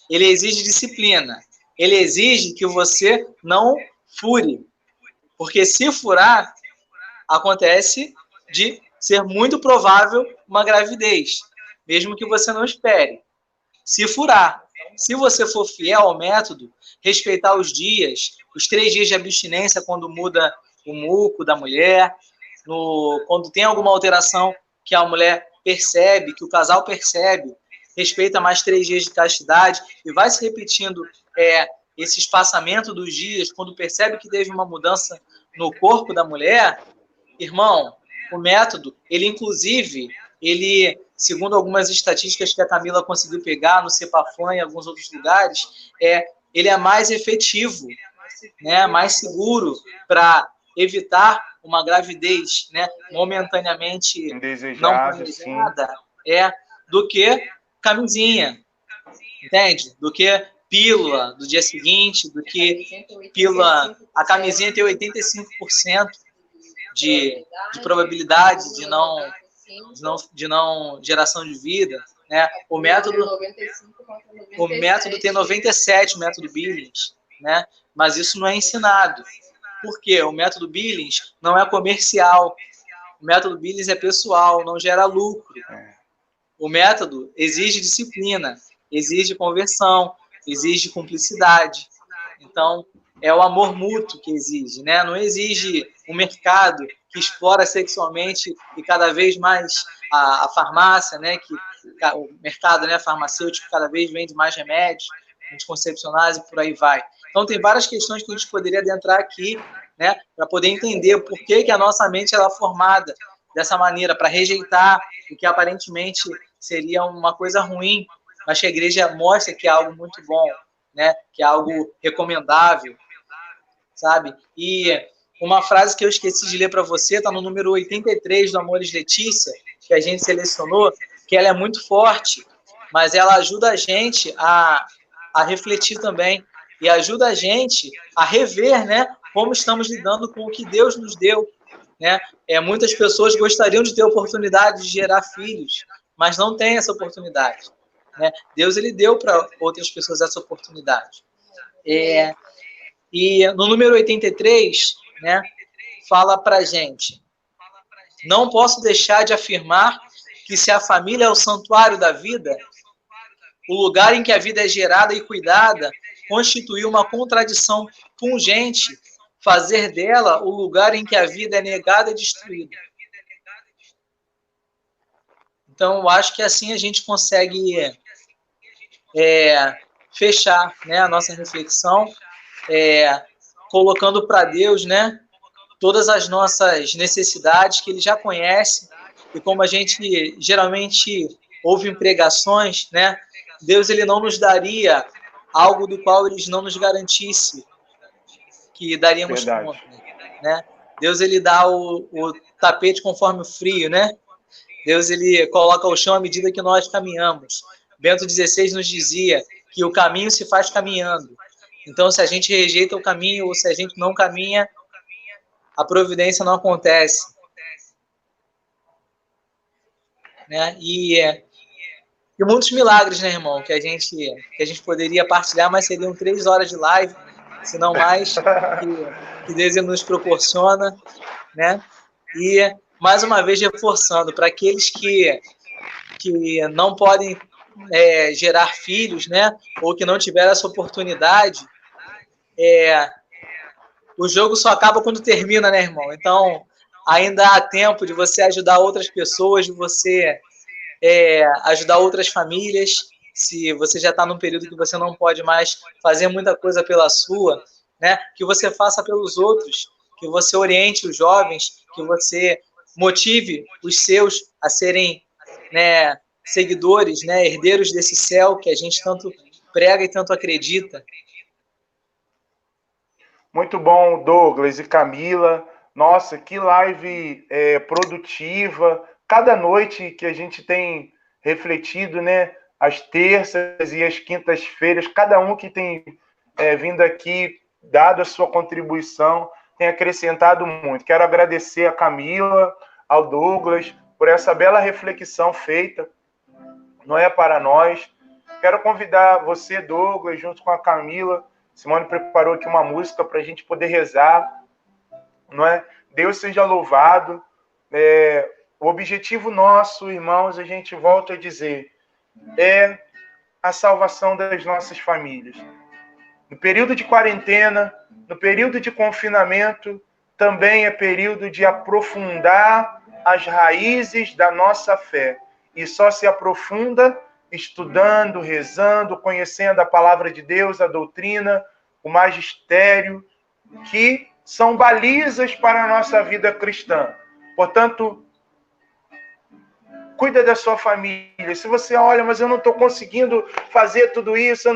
Ele exige disciplina. Ele exige que você não fure. Porque se furar, acontece de ser muito provável uma gravidez, mesmo que você não espere. Se furar. Se você for fiel ao método, respeitar os dias, os 3 dias de abstinência quando muda o muco da mulher, quando tem alguma alteração que a mulher percebe, que o casal percebe, respeita mais 3 dias de castidade e vai se repetindo esse espaçamento dos dias, quando percebe que teve uma mudança no corpo da mulher, irmão, o método, ele inclusive, segundo algumas estatísticas que a Camila conseguiu pegar no Cepafan e em alguns outros lugares, ele é mais efetivo, né, mais seguro para evitar uma gravidez, né, momentaneamente não planejada, do que camisinha, entende? Do que pílula do dia seguinte, do que pílula... A camisinha tem 85% de probabilidade de não geração de vida, né? O método tem 97, o método Billings, né? Mas isso não é ensinado. Por quê? O método Billings não é comercial. O método Billings é pessoal, não gera lucro. O método exige disciplina, exige conversão, exige cumplicidade. Então, é o amor mútuo que exige, né? Não exige um mercado que explora sexualmente e cada vez mais a farmácia, né? O mercado, né, farmacêutico cada vez vende mais remédios, anticoncepcionais e por aí vai. Então, tem várias questões que a gente poderia adentrar aqui, né, para poder entender por que a nossa mente ela é formada dessa maneira, para rejeitar o que aparentemente seria uma coisa ruim, mas que a igreja mostra que é algo muito bom, né, que é algo recomendável, sabe? E uma frase que eu esqueci de ler para você, está no número 83 do Amores Letícia, que a gente selecionou, que ela é muito forte, mas ela ajuda a gente a refletir também, e ajuda a gente a rever, né, como estamos lidando com o que Deus nos deu, né? Muitas pessoas gostariam de ter a oportunidade de gerar filhos, mas não tem essa oportunidade, né? Deus ele deu para outras pessoas essa oportunidade. E no número 83, né, fala para gente: não posso deixar de afirmar que se a família é o santuário da vida, o lugar em que a vida é gerada e cuidada, constitui uma contradição pungente fazer dela o lugar em que a vida é negada e destruída. Então, eu acho que assim a gente consegue fechar, né, a nossa reflexão, colocando para Deus, né, todas as nossas necessidades que Ele já conhece, e como a gente geralmente ouve em pregações, né, Deus ele não nos daria algo do qual Ele não nos garantisse que daríamos conta, né? Deus ele dá o tapete conforme o frio, né? Deus ele coloca o chão à medida que nós caminhamos. Bento XVI nos dizia que o caminho se faz caminhando. Então, se a gente rejeita o caminho ou se a gente não caminha, a providência não acontece, né? E muitos milagres, né, irmão, que a gente poderia partilhar, mas seriam 3 horas de live, se não mais, que Deus nos proporciona, né? E, mais uma vez, reforçando, para aqueles que não podem gerar filhos, né, ou que não tiveram essa oportunidade, o jogo só acaba quando termina, né, irmão? Então, ainda há tempo de você ajudar outras pessoas, de você ajudar outras famílias. Se você já está num período que você não pode mais fazer muita coisa pela sua, né? Que você faça pelos outros, que você oriente os jovens, que você motive os seus a serem, né, seguidores, né, herdeiros desse céu que a gente tanto prega e tanto acredita. Muito bom, Douglas e Camila. Nossa, que live produtiva. Cada noite que a gente tem refletido, né? As terças e as quintas-feiras, cada um que tem vindo aqui, dado a sua contribuição, tem acrescentado muito. Quero agradecer a Camila, ao Douglas, por essa bela reflexão feita. Não é para nós. Quero convidar você, Douglas, junto com a Camila. Simone preparou aqui uma música para a gente poder rezar, não é? Deus seja louvado. O objetivo nosso, irmãos, a gente volta a dizer, é a salvação das nossas famílias. No período de quarentena, no período de confinamento, também é período de aprofundar as raízes da nossa fé. E só se aprofunda estudando, rezando, conhecendo a palavra de Deus, a doutrina, o magistério, que são balizas para a nossa vida cristã. Portanto, cuida da sua família. Se você olha, mas eu não estou conseguindo fazer tudo isso,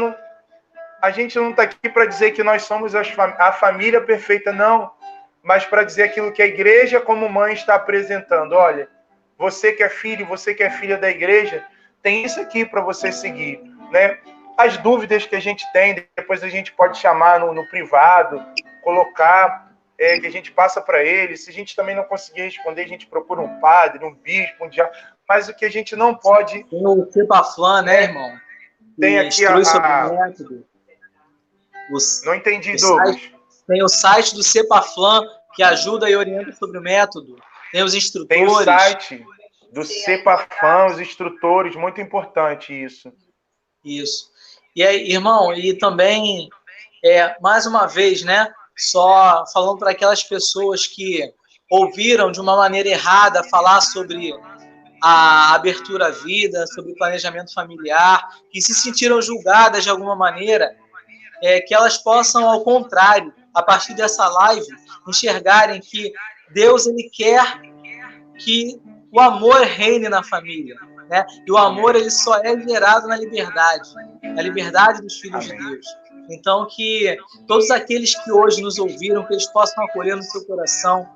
a gente não está aqui para dizer que nós somos a família perfeita, não, mas para dizer aquilo que a igreja como mãe está apresentando. Olha, você que é filho, você que é filha da igreja, tem isso aqui para você seguir, né? As dúvidas que a gente tem, depois a gente pode chamar no privado, colocar, que a gente passa para ele. Se a gente também não conseguir responder, a gente procura um padre, um bispo, um diácono. Mas o que a gente não pode... Tem o Cepaflan, né, irmão? Tem aqui sobre o método. Não entendi, Douglas. Tem o site do Cepaflan, que ajuda e orienta sobre o método. Tem os instrutores. Tem o site do Cepaflan, os instrutores, muito importante isso. Isso. E aí, irmão, e também, mais uma vez, né, só falando para aquelas pessoas que ouviram de uma maneira errada falar sobre a abertura à vida, sobre o planejamento familiar, que se sentiram julgadas de alguma maneira, que elas possam, ao contrário, a partir dessa live, enxergarem que Deus ele quer que o amor reine na família, né? E o amor ele só é gerado na liberdade dos filhos de Deus. Então, que todos aqueles que hoje nos ouviram, que eles possam acolher no seu coração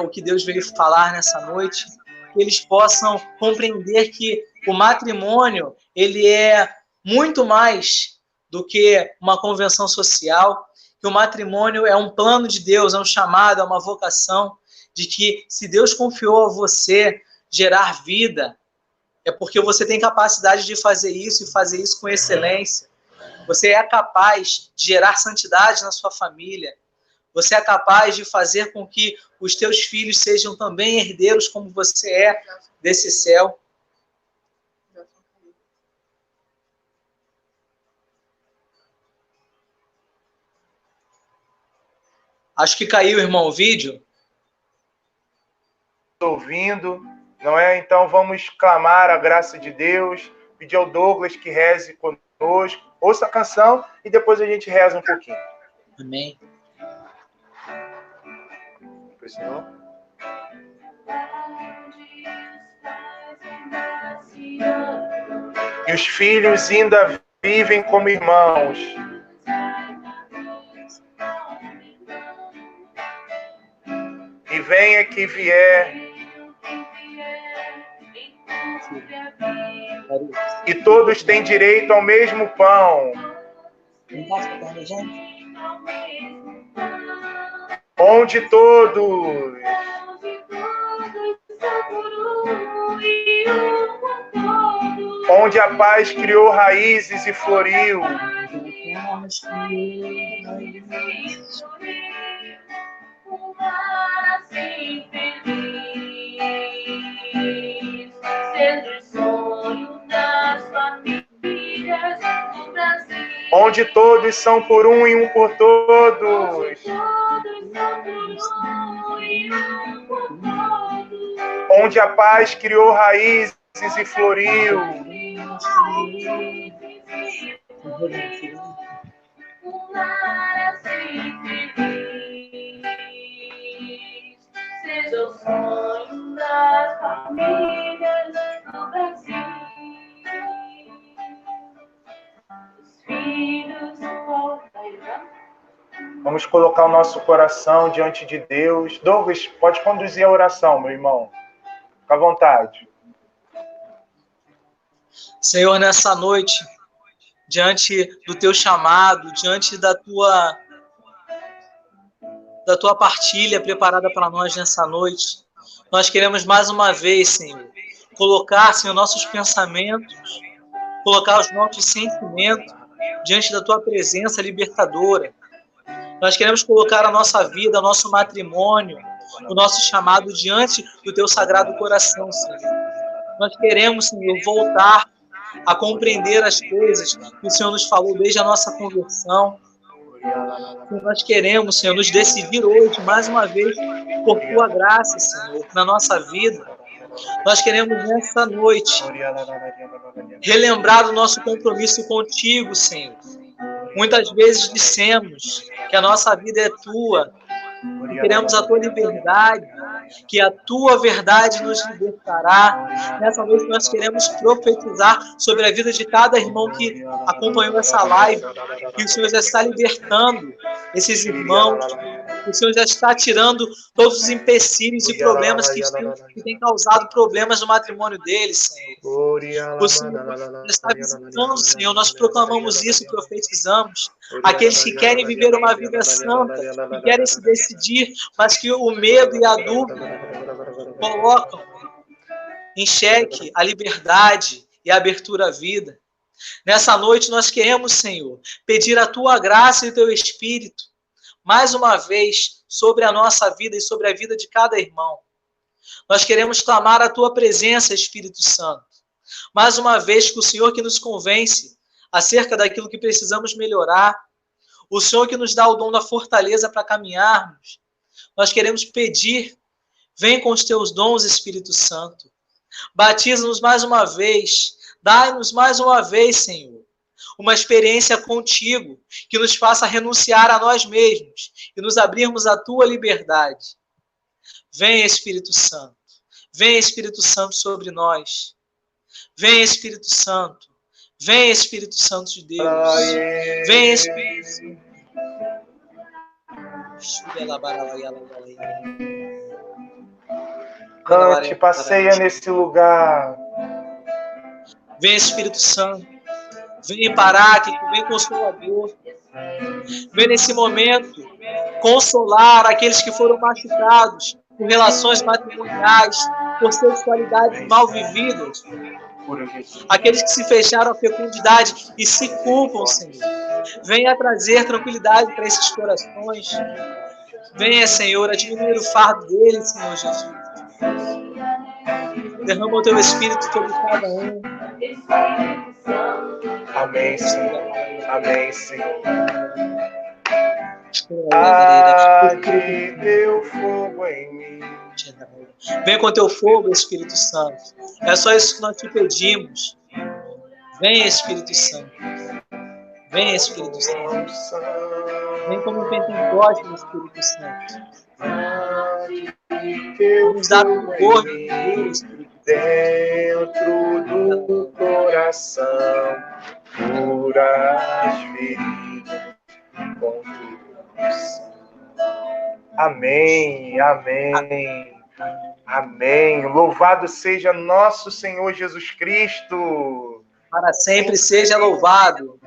o que Deus veio falar nessa noite, que eles possam compreender que o matrimônio ele é muito mais do que uma convenção social, que o matrimônio é um plano de Deus, é um chamado, é uma vocação, de que se Deus confiou a você gerar vida, é porque você tem capacidade de fazer isso e fazer isso com excelência. Você é capaz de gerar santidade na sua família. Você é capaz de fazer com que os teus filhos sejam também herdeiros como você é desse céu. Acho que caiu, irmão, o vídeo. Ouvindo, não é? Então vamos clamar a graça de Deus, pedir ao Douglas que reze conosco, ouça a canção e depois a gente reza um pouquinho. Amém. Senhor. E os filhos ainda vivem como irmãos. E venha que vier. E todos têm direito ao mesmo pão. Onde todos onde a paz criou raízes e floriu. Onde todos são por um e um por todos. Onde a paz criou raízes Ulisses e Floril. Um lar assim feliz, seja o sonho das famílias do Brasil. Os filhos Vamos colocar o nosso coração diante de Deus. Douglas, pode conduzir a oração, meu irmão. Fica à vontade. Senhor, nessa noite, diante do teu chamado, diante da tua partilha preparada para nós nessa noite, nós queremos mais uma vez, Senhor, colocar, Senhor, nossos pensamentos, colocar os nossos sentimentos diante da tua presença libertadora. Nós queremos colocar a nossa vida, o nosso matrimônio, o nosso chamado diante do teu sagrado coração, Senhor. Nós queremos, Senhor, voltar a compreender as coisas que o Senhor nos falou desde a nossa conversão. Nós queremos, Senhor, nos decidir hoje, mais uma vez, por tua graça, Senhor, na nossa vida. Nós queremos, nessa noite, relembrar o nosso compromisso contigo, Senhor. Muitas vezes dissemos que a nossa vida é tua, que queremos a tua liberdade, que a tua verdade nos libertará. Nessa noite nós queremos profetizar sobre a vida de cada irmão que acompanhou essa live, que o Senhor já está libertando esses irmãos, que o Senhor já está tirando todos os empecilhos e problemas que têm causado problemas no matrimônio deles, Senhor. O Senhor já está visitando, Senhor, nós proclamamos isso e profetizamos. Aqueles que querem viver uma vida santa, que querem se decidir, mas que o medo e a dúvida colocam em xeque a liberdade e a abertura à vida. Nessa noite nós queremos, Senhor, pedir a tua graça e o teu Espírito, mais uma vez, sobre a nossa vida e sobre a vida de cada irmão. Nós queremos clamar a tua presença, Espírito Santo. Mais uma vez, que o Senhor que nos convence acerca daquilo que precisamos melhorar, o Senhor que nos dá o dom da fortaleza para caminharmos, nós queremos pedir, vem com os teus dons, Espírito Santo. Batiza-nos mais uma vez, dai-nos mais uma vez, Senhor, uma experiência contigo que nos faça renunciar a nós mesmos e nos abrirmos à tua liberdade. Vem, Espírito Santo. Vem, Espírito Santo, sobre nós. Vem, Espírito Santo. Vem, Espírito Santo de Deus. Vem, Espírito Santo. Cante, passeia nesse lugar. Vem, Espírito Santo. Vem paráclito, vem consolador. Vem nesse momento consolar aqueles que foram machucados por relações matrimoniais, por sexualidades mal vividas. Aqueles que se fecharam à fecundidade e se culpam, Senhor. Venha trazer tranquilidade para esses corações. Venha, Senhor, a diminuir o fardo deles, Senhor Jesus. Derrama o teu Espírito sobre cada um. Amém, Senhor. Amém, Senhor. Arde teu fogo em mim. Vem com teu fogo, Espírito Santo. É só isso que nós te pedimos. Vem, Espírito Santo. Vem, Espírito Santo. Vem como um Pentecoste, Espírito Santo. Vamos dar um vigor dentro do coração, curas feridas com tua unção. Amém, amém, amém. Louvado seja nosso Senhor Jesus Cristo. Para sempre seja louvado.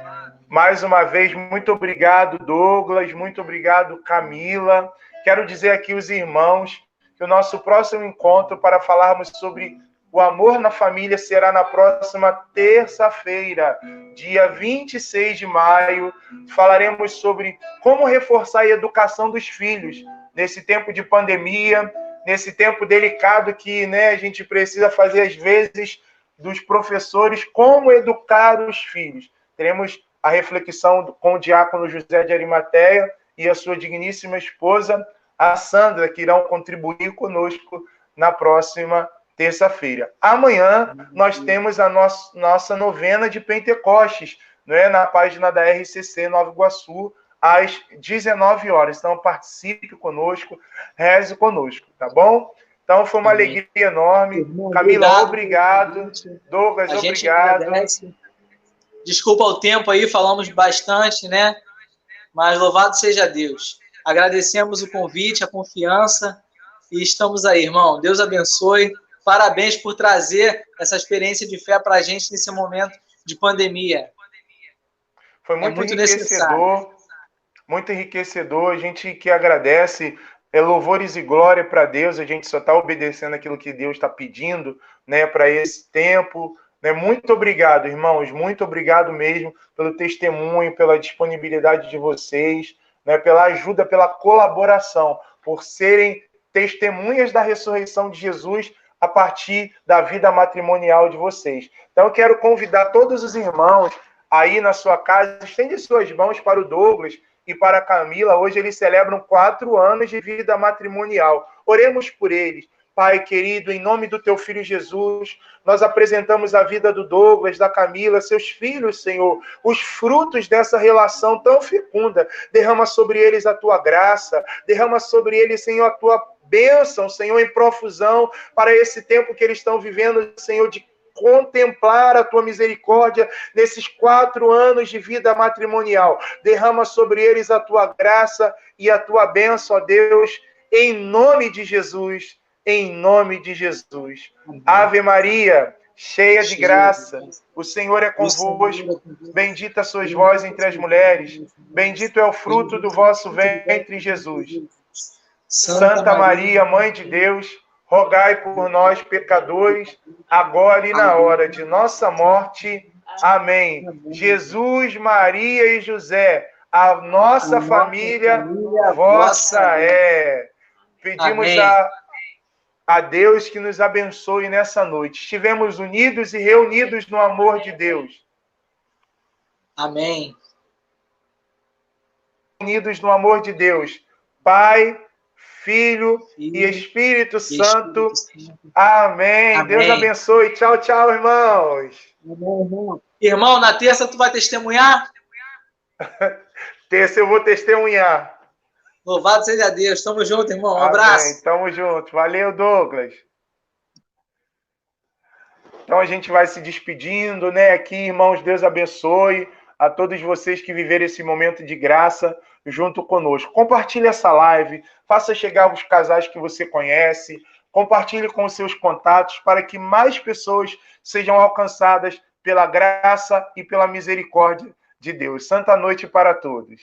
Mais uma vez, muito obrigado, Douglas. Muito obrigado, Camila. Quero dizer aqui aos irmãos que o nosso próximo encontro para falarmos sobre o amor na família será na próxima terça-feira, dia 26 de maio. Falaremos sobre como reforçar a educação dos filhos nesse tempo de pandemia, nesse tempo delicado que, a gente precisa fazer às vezes dos professores, como educar os filhos. Teremos a reflexão com o diácono José de Arimateia e a sua digníssima esposa, a Sandra, que irão contribuir conosco na próxima terça-feira. Amanhã nós temos a nossa novena de Pentecostes, né, na página da RCC Nova Iguaçu, às 19 horas. Então, participe conosco, reze conosco, tá bom? Então, foi uma alegria enorme. Irmão, Camila, obrigado. Douglas, obrigado. gente agradece. Desculpa o tempo aí, falamos bastante, né? Mas louvado seja Deus. Agradecemos o convite, a confiança e estamos aí, irmão. Deus abençoe. Parabéns por trazer essa experiência de fé para a gente nesse momento de pandemia. Foi muito enriquecedor, muito enriquecedor. A gente que agradece, louvores e glória para Deus. A gente só está obedecendo aquilo que Deus está pedindo, né, para esse tempo. Né? Muito obrigado, irmãos. Muito obrigado mesmo pelo testemunho, pela disponibilidade de vocês, né, pela ajuda, pela colaboração, por serem testemunhas da ressurreição de Jesus a partir da vida matrimonial de vocês. Então, eu quero convidar todos os irmãos aí na sua casa, estende suas mãos para o Douglas e para a Camila. Hoje eles celebram 4 anos de vida matrimonial. Oremos por eles. Pai querido, em nome do teu filho Jesus, nós apresentamos a vida do Douglas, da Camila, seus filhos, Senhor, os frutos dessa relação tão fecunda. Derrama sobre eles a tua graça, derrama sobre eles, Senhor, a tua bênção, Senhor, em profusão, para esse tempo que eles estão vivendo, Senhor, de contemplar a tua misericórdia nesses 4 anos de vida matrimonial. Derrama sobre eles a tua graça e a tua bênção, ó Deus, em nome de Jesus. Em nome de Jesus. Ave Maria, cheia de graça, o Senhor é convosco. Bendita sois vós entre as mulheres. Bendito é o fruto do vosso ventre, Jesus. Santa Maria, Mãe de Deus, rogai por nós, pecadores, agora e na hora de nossa morte. Amém. Jesus, Maria e José, a nossa família vossa é. Pedimos a Deus que nos abençoe nessa noite. Estivemos unidos e reunidos no amor de Deus. Amém. Unidos no amor de Deus. Pai, Filho e Espírito Santo. Amém. Amém. Deus abençoe. Tchau, tchau, irmãos. Irmão, na terça tu vai testemunhar? Terça eu vou testemunhar. Louvado seja Deus. Tamo junto, irmão. Um Amém. abraço. Tamo junto. Valeu, Douglas. Então a gente vai se despedindo, né? Aqui, irmãos, Deus abençoe a todos vocês que viveram esse momento de graça junto conosco. Compartilhe essa live, faça chegar os casais que você conhece, compartilhe com os seus contatos para que mais pessoas sejam alcançadas pela graça e pela misericórdia de Deus. Santa noite para todos.